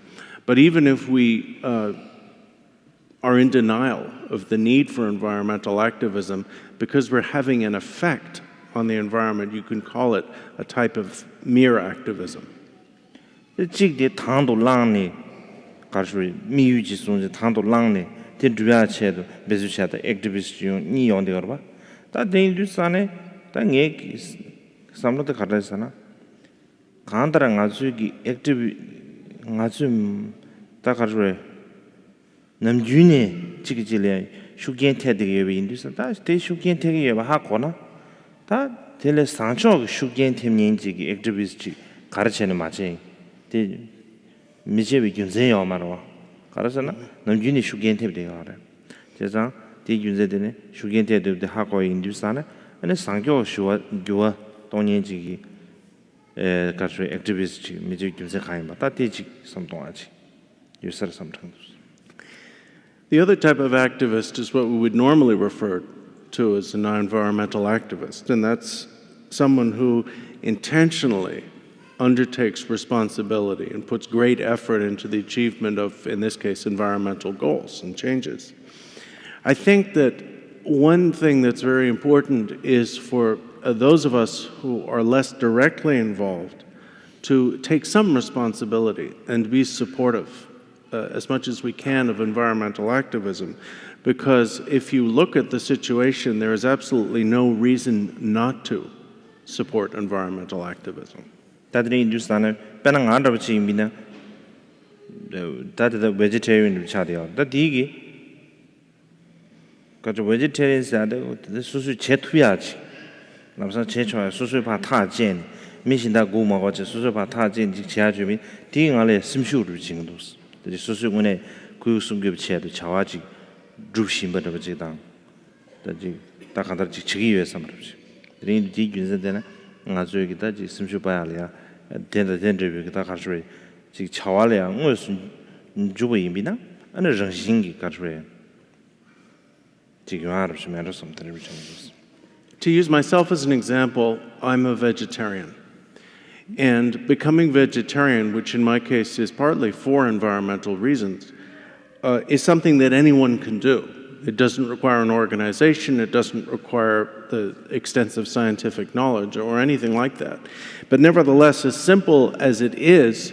but even if we are in denial of the need for environmental activism, because we're having an effect on the environment, you can call it a type of mere activism. Chig de tando langni karshuri mi yu ji sung de tando langni de duya che do bezu cha de activist yu ni yong de garba ta de du sane ta nge samlo de khara sana kandara ngazu gi active ngazu ta karshuri nam june chig ji le shugen the de ye bi indus ta de shugen the ye ba ha kona ta tele sancho shugen the nyen ji gi activist ji 가르치는 맞지. 데 미제비 균제요 말어. 가르잖아. 남준이 슈겐테 되가 그래. 제가 데 균제되네. 슈겐테 되도 하고 인두사네. 아니 상교 쇼와 교와 동년지기 에 가서 액티비스트 미제 균제 가임 맞다. 데지 섬동하지. 유서 섬탕. The other type of activist is what we would normally refer to as an environmental activist, and that's someone who intentionally undertakes responsibility and puts great effort into the achievement of, in this case, environmental goals and changes. I think that one thing that's very important is for those of us who are less directly involved to take some responsibility and be supportive as much as we can of environmental activism, because if you look at the situation, there is absolutely no reason not to support environmental activism. 다들이 인두스탄에 빼는 안 잡지 임이나 다들 vegetarian 차대요. 다디기 가저 vegetarian 사대 수수 제투야지. 남사 제초야 수수 바 타젠 미신다 고마고 저 수수 바 타젠 지야 주민 디응알에 심슈를 지금도스. 그 수수군에 그 숨급 체도 자와지 루심버도 그지당. 다지 딱 하다 지기 위해서 말이지. 드린 디 균세되나 아주 여기다 지 심슈 봐야려. 된다 다 가서 지 차와려 무슨 주고 임비나 아니 정신기 가서 지금 알아서 something To use myself as an example, I'm a vegetarian. And becoming vegetarian, which in my case is partly for environmental reasons, is something that anyone can do. It doesn't require an organization, it doesn't require the extensive scientific knowledge or anything like that. But nevertheless, as simple as it is,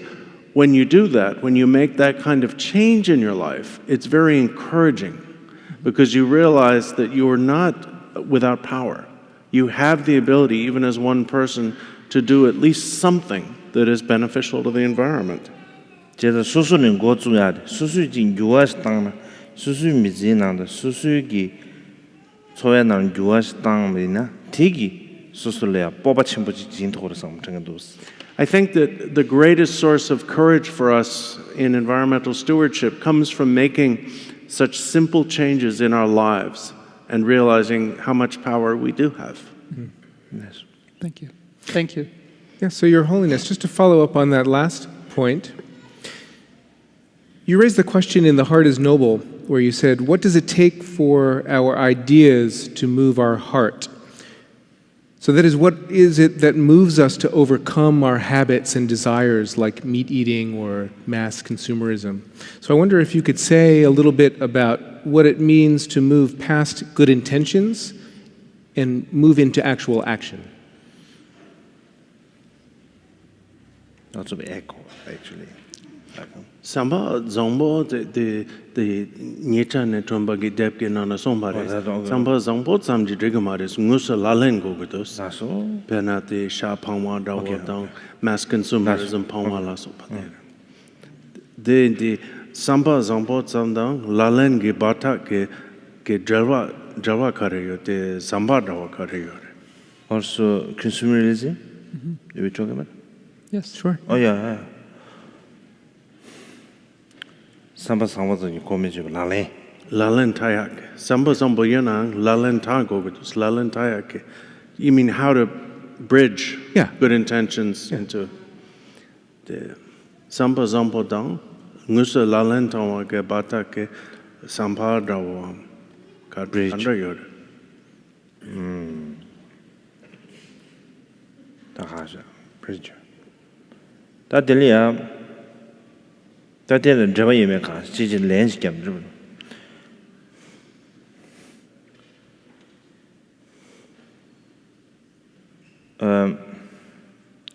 when you do that, when you make that kind of change in your life, it's very encouraging because you realize that you are not without power. You have the ability, even as one person, to do at least something that is beneficial to the environment. 제가 수수는 거 중요하다. 수수진 유아스 땅나 수수 미진한다. 수수기 소야는 유아스 땅이나 되기 수술래야 뽑아친 부지 진도로 삼정도스. I think that the greatest source of courage for us in environmental stewardship comes from making such simple changes in our lives and realizing how much power we do have. Yes. Thank you. Thank you. Yeah, so Your Holiness, just to follow up on that last point, you raised the question in The Heart is Noble, where you said, what does it take for our ideas to move our heart? So that is, what is it that moves us to overcome our habits and desires like meat eating or mass consumerism? So I wonder if you could say a little bit about what it means to move past good intentions and move into actual action. That's an echo, actually. Samba zombo the nyecha ne tromba gi dep ke nana sombare. Samba zombo samji drigamaris ngusa lalen go godos. Naso Penati sha pangwa da wotang mass consumerism pangwa la so pade. The samba zombo samdang lalen gi bata ke java kare yo te samba da kare yo. also consumerism Are we talking about? Yes. Sure. Oh yeah. Samba you come to Lale. Lalen tayak. Samba zombo yanang, lalen tago, just lalen tayak. You mean how to bridge good intentions into the Samba zombo dang? Ngusa lalen tawa ke bata ke sampar dawa. Bridge. Bridge. That delia. That didn't drive you make us. She's in landscape.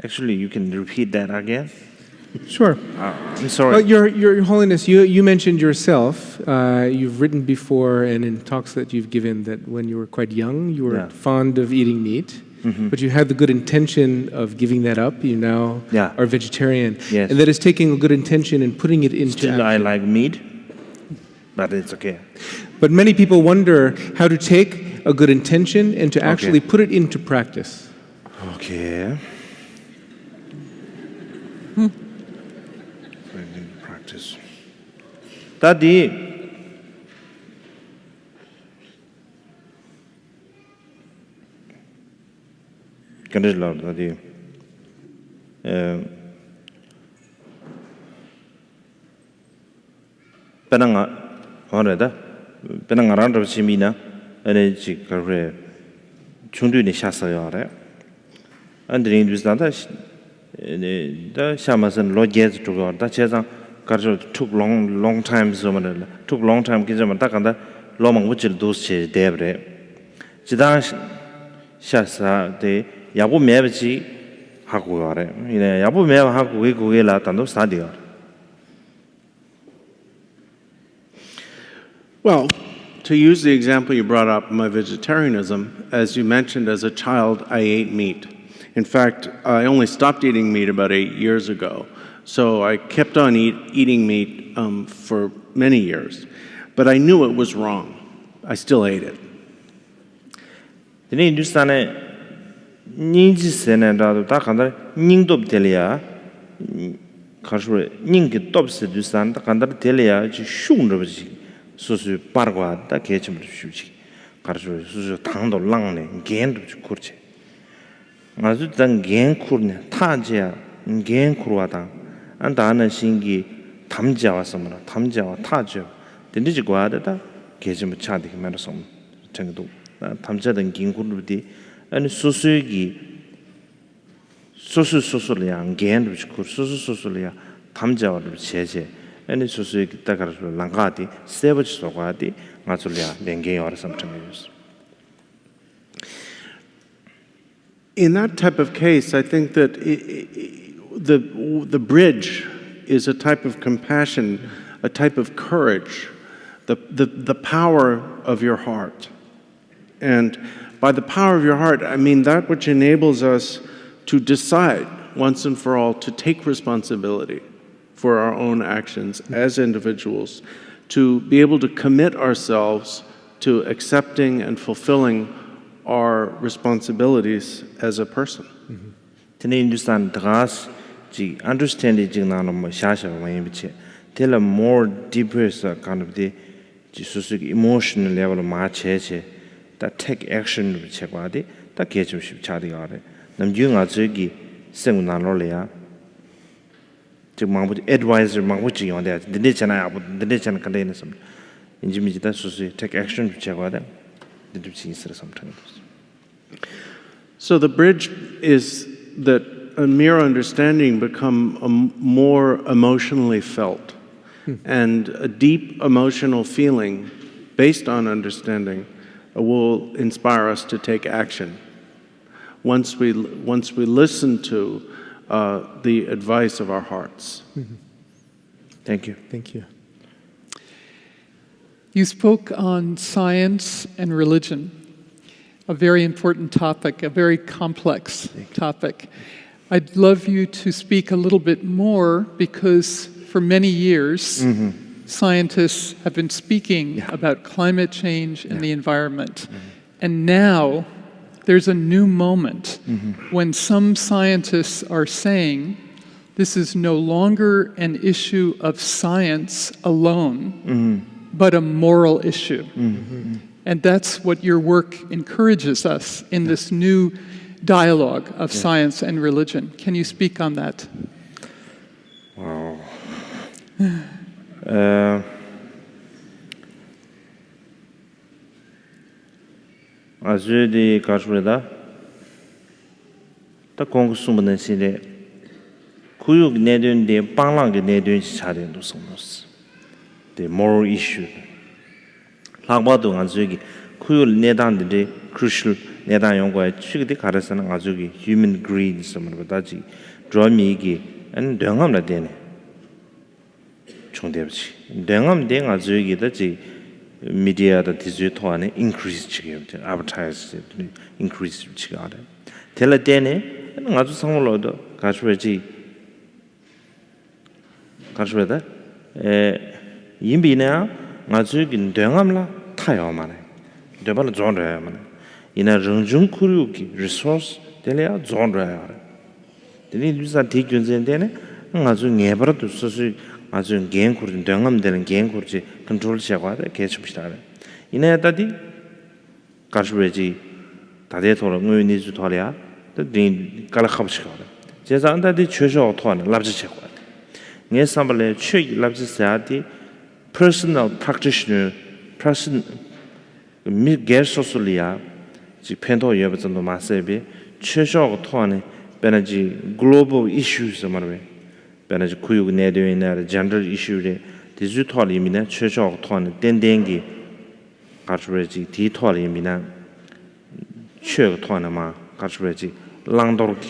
Actually, you can repeat that again. Sure. I'm sorry. Well, Your Holiness, you mentioned yourself, you've written before and in talks that you've given that when you were quite young, you were fond of eating meat, but you had the good intention of giving that up. You now are vegetarian. Yes. And that is taking a good intention and putting it into Still, action. I like meat, but it's okay. But many people wonder how to take a good intention and to actually put it into practice. Okay. Practice. Daddy. Ganesh Lord, Daddy. Penanga, alright. Penanga around of Simina, and it's a career. Chundu ni Shasayare. And the English that the Shamas and Lodges to God. That says, took long time, took long time, Kizamataka, Lomang Wichel Dose Debre. Jidan Shasa, the Yabu Mevici Hakuare. In a Yabu Mev Hakuela Tando Stadio. Well, to use the example you brought up, my vegetarianism, as you mentioned, as a child, I ate meat. In fact, I only stopped eating meat about 8 years ago. So I kept on eating meat for many years. But I knew it was wrong. I still ate it. Then you understand Ninji Senada, Takanda, Ningdop Delia, Kashur, Ning Tops, you stand, Takanda Delia, Shundaji, Susu Pargua, that catch him to shoot. Kashur, Susu Tando Langne, gained to Kurche. Mazutan gain Kurne, Tajia, gain Kuruata, and Dana Shingi, Tamja Samana, Tamja, Taja, the Nijiguada, catch him a chadi, Marasom, Tango, Tamja and Ginkurudi, and Susugi Susulia, gained which could Susulia, Tamja or Cheche, and Susugi Takar Langati, Savage Sogati, Matsulia, Dengue or something else. In that type of case, I think that the bridge is a type of compassion, a type of courage, the power of your heart. And by the power of your heart, I mean that which enables us to decide once and for all to take responsibility for our own actions as individuals, to be able to commit ourselves to accepting and fulfilling our responsibilities as a person. Today, understand understanding tell a more deeper kind of the emotional level of macheche that take action with Chagwadi, that catch of Chadiare. Nam Junga Zugi, Semunalolia, to Mahmoud advisor Mahmuchi on that, the niche and I would the niche and containers. In Jimmy, that's take action with Chagwada, the Dipsy sometimes. So the bridge is that a mere understanding become more emotionally felt, and a deep emotional feeling based on understanding will inspire us to take action. Once we listen to the advice of our hearts. Thank you. Thank you. You spoke on science and religion, a very important topic, a very complex topic. I'd love you to speak a little bit more because for many years, scientists have been speaking about climate change and the environment. And now there's a new moment when some scientists are saying this is no longer an issue of science alone, but a moral issue. And that's what your work encourages us in this new dialogue of science and religion. Can you speak on that? Wow. 아주디 가르다 다 공부수문은 시대 구육 내던데 빵랑게 내던지 차례도 성노스 the moral issue 락바도 아주기 구육 내단데 crucial 내단 연구에 취급이 가르서는 아주기 human greed som을보다지 드라미기 안 명함나 되네 총대비지 명함된 아주기다지 media the digital and increase chicken advertise increase chicken tell it then 아주 상물로도 가수지 가수다 임비나 아주 긴덩함라 타요만에 대발은 존래야만 이나 정중 쿠르기 resource 될이야 존래야 되니 유사 대균전되네 아주 녀버도 소수 아주 개인 쿠르 덩함되는 개인 쿠르지 컨트롤 시작하다 개습시다 이내다디 가수지 다대 토론 의니주 토리아 더 깔아갑시다 제가 안다디 최저 토는 랍지 책과 네 삼발에 최 랍지 사디 personal practitioner person 미 게소솔리아 지 펜토 예버전도 마세비 최저 토는 베너지 global issues 말에 베너지 구육 내도에나 gender issue에 디지털 이미나 최저 토는 덴덴기 가르지 디지털 이미나 최 토는마 가르지 랑도르기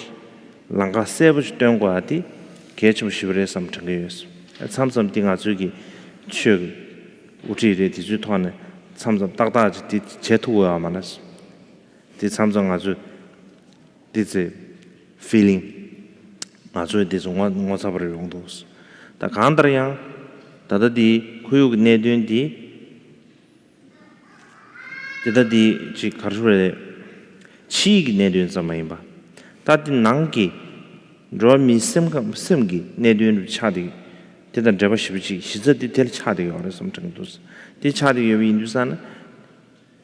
랑가 세브지 된거아디 개점 시브레 삼청게였어 삼삼 띵아 주기 최 우리의 디지털은 삼삼 딱다지 디 제토가 많았어 디 삼성 아주 디제 feeling 아주 디종 원사버를 용도스 다 간다량 다다디 구육 내된디 다다디 지 가르레 치기 내된 സമയ바 다디 낭기 로미 심기 내된 차디 대단 잡아시비지 시저디 될 차디가 어려서 정도스 디 차디 여기 인주산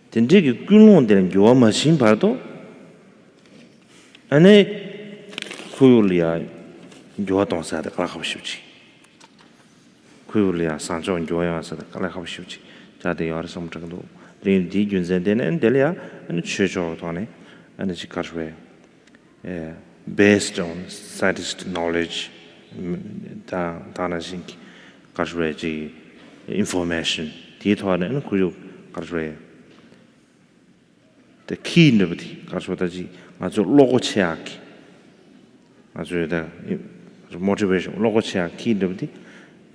된지기 꿀론되는 요마신 봐도 안에 구율이야 요동사다 가라갑시지 구율이야 산종 요야사다 가라갑시지 자대 어려서 정도 리 균zen되는 데려야 안 최저 돈에 안 지카르웨 based on scientific knowledge 다나신기 가르웨지 information 디토하는 구육 가르웨 the key nobody 가르웨다지 아주 로고체아키 아주다 motivation 로고체아 key nobody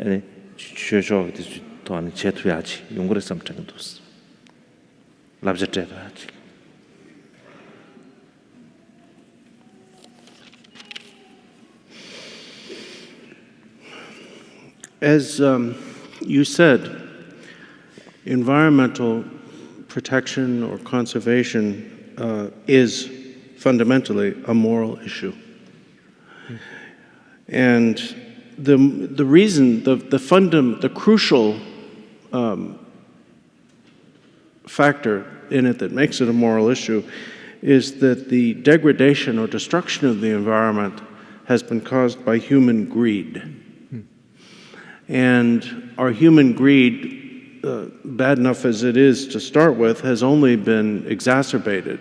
에 최저 디토하는 제투야지 용거를 삼정도스 랍제테다지 As you said, environmental protection or conservation is fundamentally a moral issue. And the reason, the crucial factor in it that makes it a moral issue is that the degradation or destruction of the environment has been caused by human greed. And our human greed, bad enough as it is to start with, has only been exacerbated,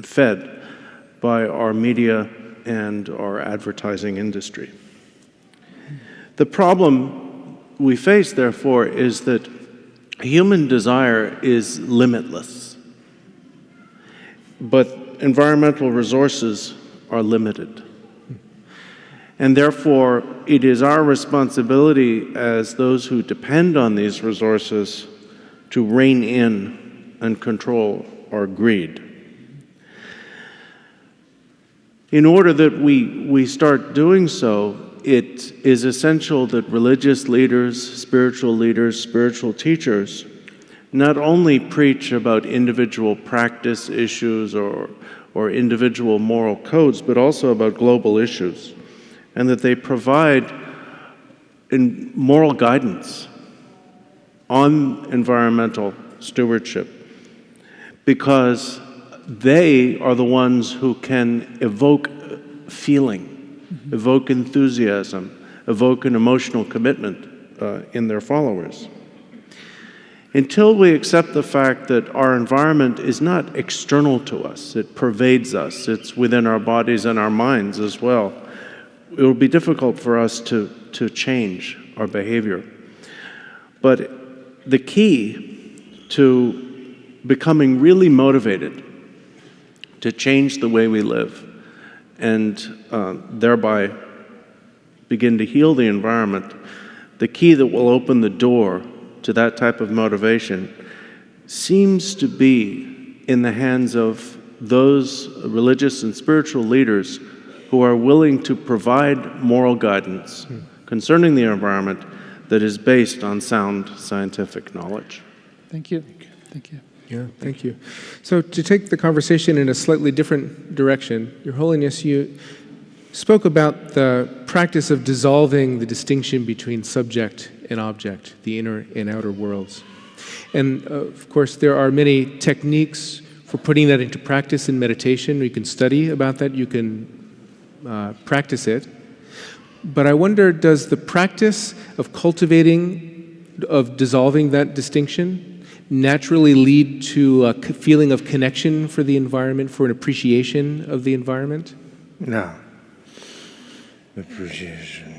fed by our media and our advertising industry. The problem we face, therefore, is that human desire is limitless, but environmental resources are limited. And therefore, it is our responsibility as those who depend on these resources to rein in and control our greed. In order that we start doing so, it is essential that religious leaders, spiritual teachers, not only preach about individual practice issues or or individual moral codes, but also about global issues, and that they provide moral guidance on environmental stewardship, because they are the ones who can evoke feeling, evoke enthusiasm, evoke an emotional commitment in their followers. Until we accept the fact that our environment is not external to us, it pervades us, it's within our bodies and our minds as well, it will be difficult for us to change our behavior. But the key to becoming really motivated to change the way we live and thereby begin to heal the environment, the key that will open the door to that type of motivation seems to be in the hands of those religious and spiritual leaders who are willing to provide moral guidance concerning the environment that is based on sound scientific knowledge. Thank you. Thank you. Yeah, thank you. So to take the conversation in a slightly different direction, Your Holiness, you spoke about the practice of dissolving the distinction between subject and object, the inner and outer worlds. And of course, there are many techniques for putting that into practice in meditation. You can study about that, you can practice it. But I wonder, does the practice of dissolving that distinction naturally lead to a feeling of connection for the environment, for an appreciation of the environment? No. Appreciation.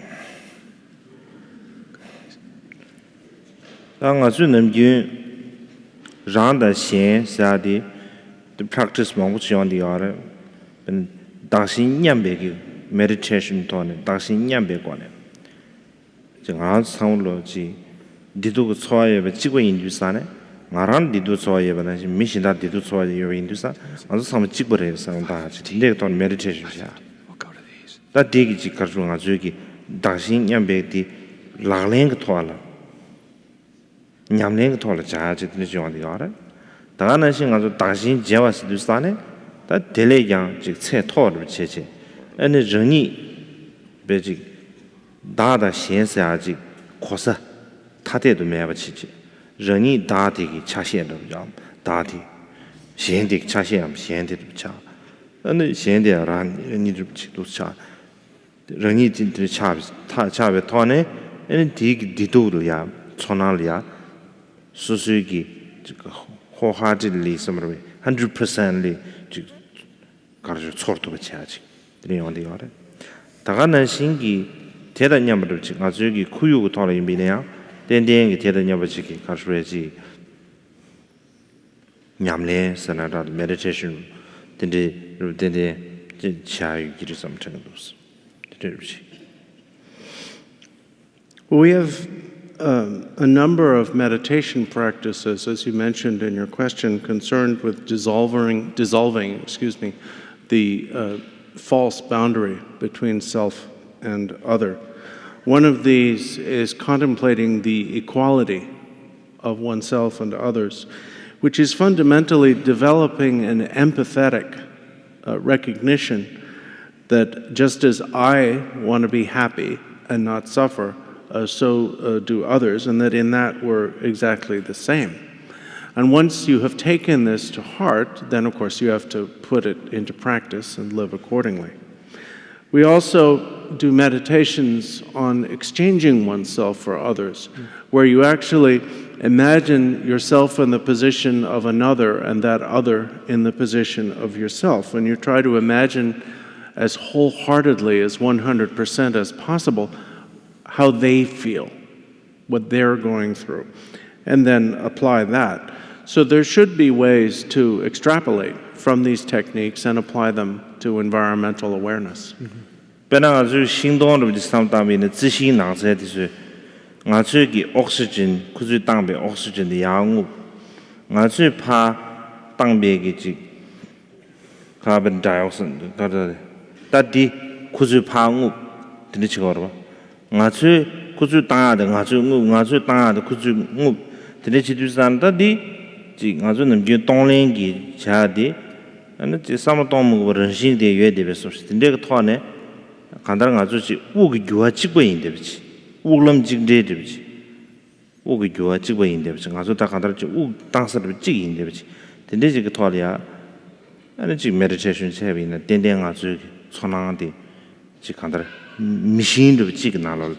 Nga zu nam ju rang da xian sa di the practice ma wu xiang di are ben da xin nyam be gi meditation to ne da xin nyam be kwa ne jang a sang lo ji di du chwa ye be ji gu yin ju sa ne nga ran di du chwa ye ba na mi xin da di du chwa ye yin ju sa a zu sam ji gu re sa da ji de to meditation ja da de gi ji ka zu nga zu gi da xin nyam be di la leng to la nyam leng to la ja ji de jiang di are da na xin nga zu da xin jie wa si du sa ne da de le yang ji ce to lu che che ane reng ni be ji da da xian sa ji ko sa ta de du me ba chi ji reng ni da de gi cha xian de yang da de xian de cha xian xian de cha ane xian de ran ni de chi du cha reng ni de cha ta cha be to ne ane di du lu ya chona lu ya su su gi这个活化这里什么的 100% 里就搞着错都不下去这样的样的大家呢心里贴的念不着啊这个苦有到了一边呀点点给贴的念不起搞出来是念嘞是那的 meditation 点点这下雨的什么程度是对不起 We have a number of meditation practices, as you mentioned in your question, concerned with dissolving, the false boundary between self and other. One of these is contemplating the equality of oneself and others, which is fundamentally developing an empathetic recognition that just as I want to be happy and not suffer, so do others, and that in that we're exactly the same. And once you have taken this to heart, then of course you have to put it into practice and live accordingly. We also do meditations on exchanging oneself for others, where you actually imagine yourself in the position of another and that other in the position of yourself. And you try to imagine as wholeheartedly, as 100% as possible, how they feel, what they're going through, and then apply that. So there should be ways to extrapolate from these techniques and apply them to environmental awareness. 本来就行动的上当面的自信囊在的是，我这个 oxygen 可是当被 oxygen 的氧物，我这怕当被个这 carbon dioxide 的，但的可是怕物，听得清楚吧？我这可是当的，我这当的可是物，听得清楚上但的，这我这能就当然个下的。ane chi sama tong mo ren shin de yue de be so shi de ge twa ne kandar nga zu chi u ge gyua chi bo yin de bi chi u lam jing de de bi chi u ge gyua chi bo yin de bi chi nga zu ta kandar chi u dang sa de chi yin de bi chi de ji ge twa ya ane chi meditation che bi na den den nga zu chonang de chi kandar mi shin de chi ge na lo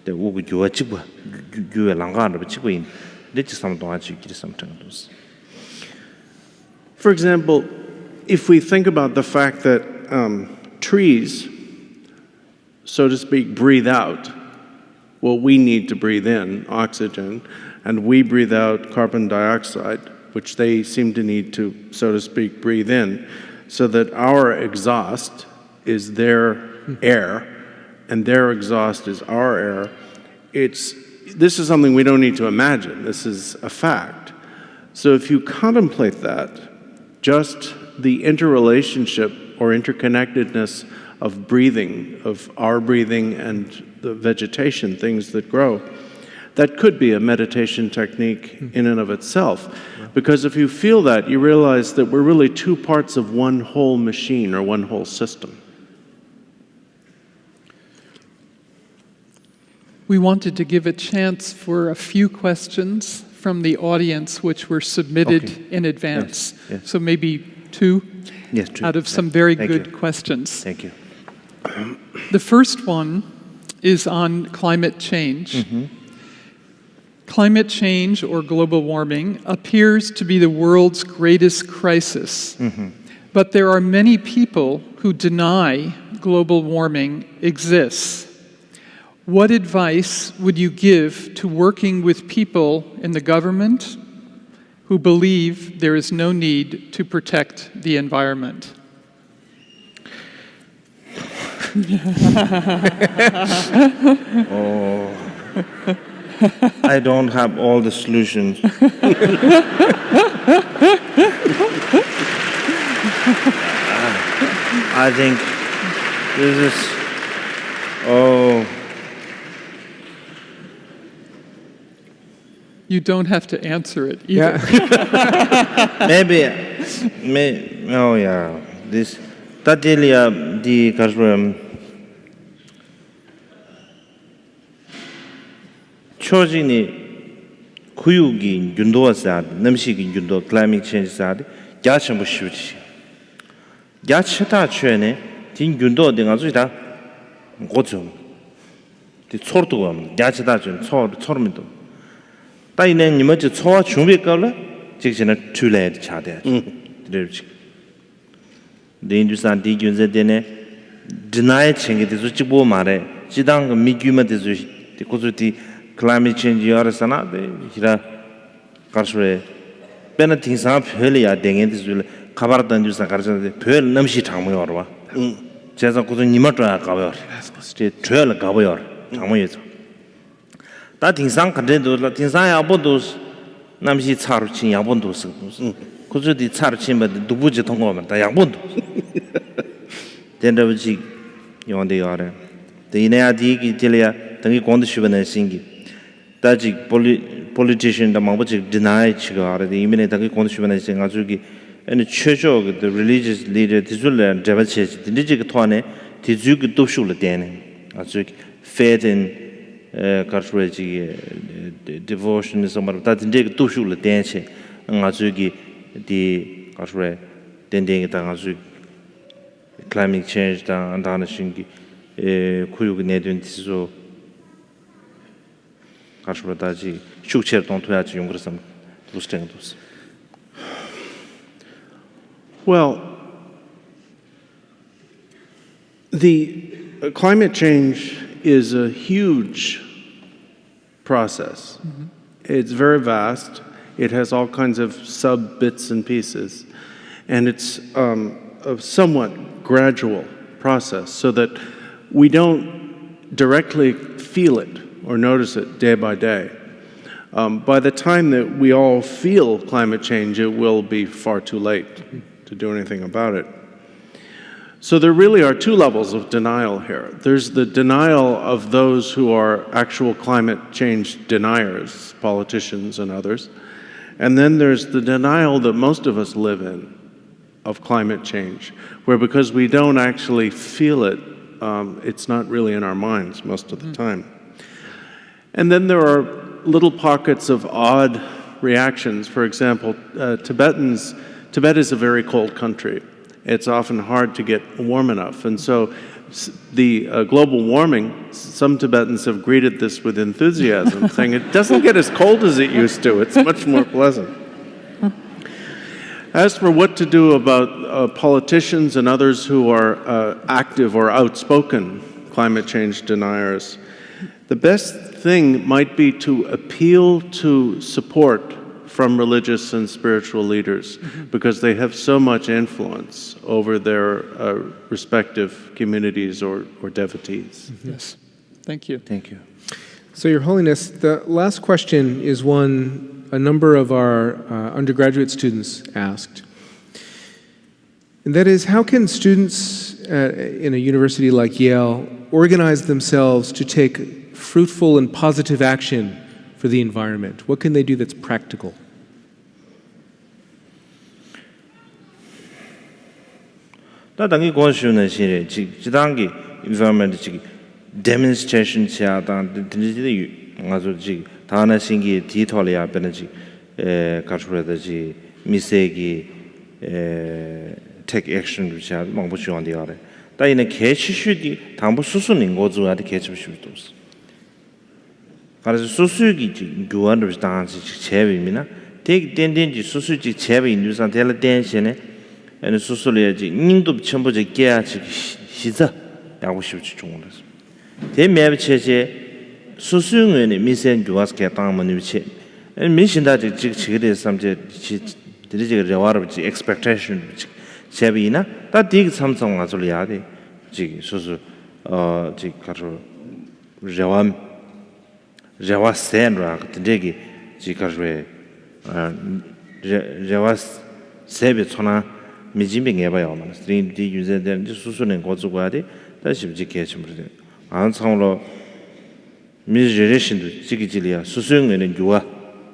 de u ge gyua chi bo gyue lang ga de chi bo yin de chi sam tong a chi ki sam tang dos. For example, if we think about the fact that trees, so to speak, breathe out what we need to breathe in, oxygen, and we breathe out carbon dioxide, which they seem to need to, so to speak, breathe in, so that our exhaust is their air, and their exhaust is our air. This is something we don't need to imagine. This is a fact. So if you contemplate that, just the interrelationship or interconnectedness of breathing, of our breathing and the vegetation, things that grow, that could be a meditation technique in and of itself. Because if you feel that, you realize that we're really two parts of one whole machine or one whole system. We wanted to give a chance for a few questions from the audience which were submitted in advance. Yes. So maybe two out of some very good questions. Thank you. The first one is on climate change. Climate change, or global warming, appears to be the world's greatest crisis. But there are many people who deny global warming exists. What advice would you give to working with people in the government who believe there is no need to protect the environment? I don't have all the solutions. I think this is, You don't have to answer it either. this, Tatilia, the Kasram, Chojini, Kuyugi, Yundo Sad, Namshiki Yundo, climate change sad, Yachambushi. Yachata Chene, Tin Yundo, the Azuita, Gotum, the Tortuam, Yachata, Tormento. Tainen, you might saw Chumbi color, Chicken too late, Chade. The Industan Digun Dene deny ching it is Uchibo Mare, Chidang, Miguma the Kosuti, climate change, Yorasana, Hira Karsure, Benetin Sam, Helia, Deng, this will cover the Indusan, Pearl Namshi Tamoyorwa, Chesakutu Nimatra Gavar, State Trail Gavar, Tamoyet. That in some content, Latin Abondos, Namshi Charchin Abondos, Kuzuti Charchin, but the Dubuja Tongo, the Yabondo. Then there was you on the order. The Inea Digi Tilia, the Gondishuban and singing. That politician, the Mabuchi denied Chigar, the imminent Gondishuban and singing Azuki, and the church of the religious leader, Tizula and Javachich, the Nijikatwane, Tizuk Dushul Den, Azuki, faith in. Devotion is some of that in Jake Tushul dance, and Azuki, the Kasre, Dending Tangazu, climate change down and Danashingi, Kuyugnedun Tiso Kasrataji, Shucher don't touch younger some to stentos. Well, the climate change is a huge process. It's very vast. It has all kinds of sub-bits and pieces. And it's a somewhat gradual process so that we don't directly feel it or notice it day by day. By the time that we all feel climate change, it will be far too late to do anything about it. So there really are two levels of denial here. There's the denial of those who are actual climate change deniers, politicians and others. And then there's the denial that most of us live in, of climate change, where because we don't actually feel it, it's not really in our minds most of the time. And then there are little pockets of odd reactions. For example, Tibet is a very cold country. It's often hard to get warm enough. And so the global warming, some Tibetans have greeted this with enthusiasm, saying it doesn't get as cold as it used to. It's much more pleasant. As for what to do about politicians and others who are active or outspoken climate change deniers, the best thing might be to appeal to support from religious and spiritual leaders, because they have so much influence over their respective communities or devotees. Yes. Thank you. Thank you. So, Your Holiness, the last question is one a number of our undergraduate students asked. And that is, how can students in a university like Yale organize themselves to take fruitful and positive action for the environment? What can they do that's practical? 다 당기 고시는 시에 지단기 environment 지 demonstration 차다 드리지 아주 지 다나 신기 디톨이야 베너지 가르쳐다지 미세기 take action 자 망부 지원되어래 다이는 개치슈디 당부 수수는 거주한테 개치슈도 없어 그래서 수수기 교환을 당한지 제비미나 되게 된된지 수수지 제비 인도상 될 댄시네 에 수술해야지 인도 전부 개야지 시자 야고 싶지 중원에서 대매비 체제 수수응의 미센 교화스케 당만 위치 미신다지 지그데 삼제 드리지 레와르지 expectation 제비나 다 디그 삼성 가지고야데 지 수수 지 가로 레와센라 되게 지 가르에 레와스 세비 촌나 미진빙 해봐요. 스트림디 유저들 수수는 고주고야돼. 다시 지켜주면 안 상으로 미제레신도 지기질이야. 수수응에는 유아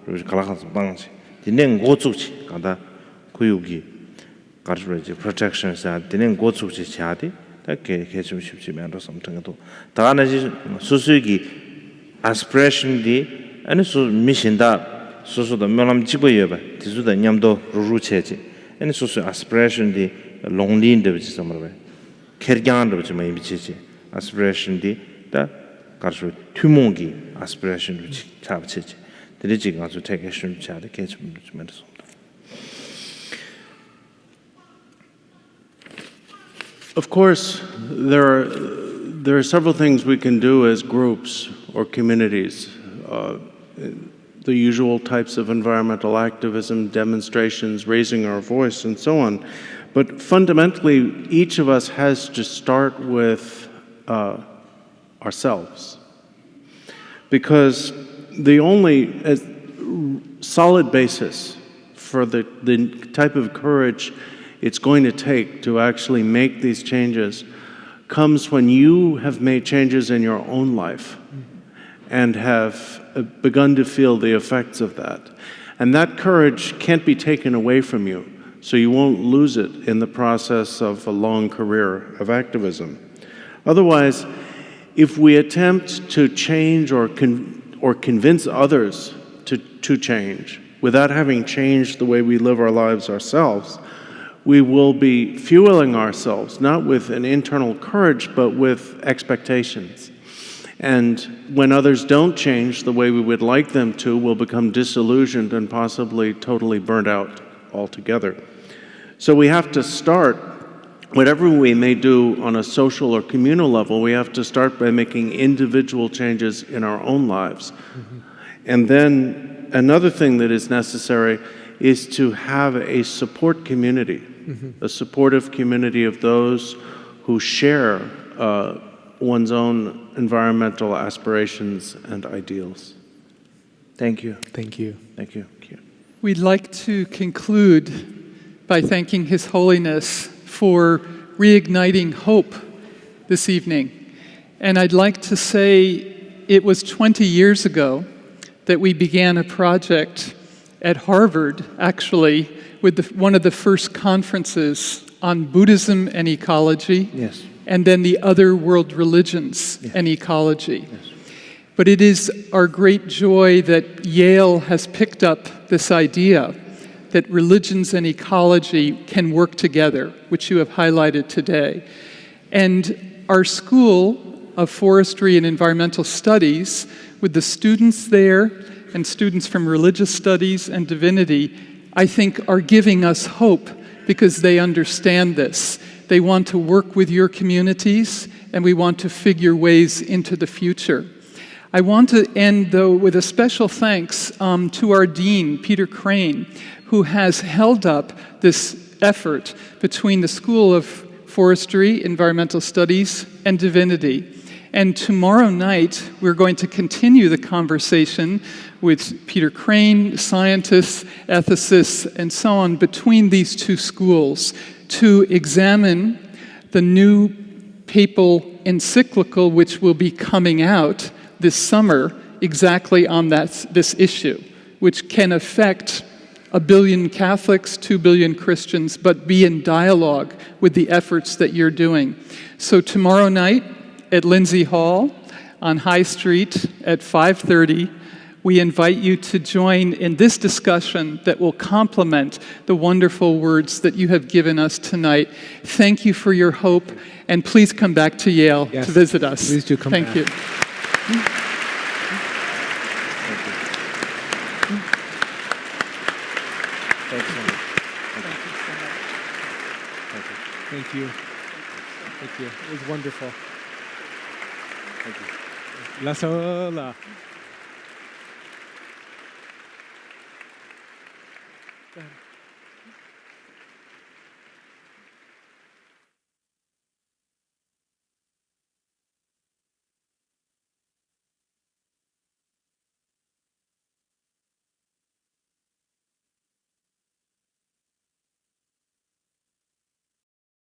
그리고 갈아가서 방지. 디는 고주지 가다 구육이 가르쳐지 프로텍션사 디는 고주지 차대. 다게 개좀 쉽지만도 something도 다나지 수수기 aspiration디 아니 수 미신다 수수도 명함 집어여 봐. 디수도 냠도 루루체지. And so aspiration the long lean de somewhere. Kergan de my bichi aspiration the Karsu Tumongi aspiration which tabchich. The Rijing also take action which are the case medicine. Of course, there are several things we can do as groups or communities. The usual types of environmental activism, demonstrations, raising our voice, and so on. But fundamentally, each of us has to start with ourselves. Because the only solid basis for the type of courage it's going to take to actually make these changes comes when you have made changes in your own life and have begun to feel the effects of that. And that courage can't be taken away from you, so you won't lose it in the process of a long career of activism. Otherwise, if we attempt to change or convince others to change without having changed the way we live our lives ourselves, we will be fueling ourselves, not with an internal courage, but with expectations. And when others don't change the way we would like them to, we'll become disillusioned and possibly totally burnt out altogether. So we have to start, whatever we may do on a social or communal level, we have to start by making individual changes in our own lives. And then another thing that is necessary is to have a support community, a supportive community of those who share one's own environmental aspirations and ideals. Thank you. Thank you. Thank you. We'd like to conclude by thanking His Holiness for reigniting hope this evening. And I'd like to say it was 20 years ago that we began a project at Harvard, actually, with one of the first conferences on Buddhism and ecology, Yes. and then the other world religions and ecology. But it is our great joy that Yale has picked up this idea that religions and ecology can work together, which you have highlighted today. And our School of Forestry and Environmental Studies, with the students there and students from religious studies and divinity, I think are giving us hope because they understand this. They want to work with your communities, and we want to figure ways into the future. I want to end, though, with a special thanks to our dean, Peter Crane, who has held up this effort between the School of Forestry, Environmental Studies, and Divinity. And tomorrow night, we're going to continue the conversation with Peter Crane, scientists, ethicists, and so on, between these two schools to examine the new papal encyclical, which will be coming out this summer exactly on this issue, which can affect 1 billion Catholics, 2 billion Christians, but be in dialogue with the efforts that you're doing. So tomorrow night at Lindsay Hall on High Street at 5:30, we invite you to join in this discussion that will complement the wonderful words that you have given us tonight. Thank you for your hope, and please come back to Yale Yes, to visit us. please do come Thank back. you. Thank you. Thank you. It was wonderful. Thank you. La sola. Go ahead.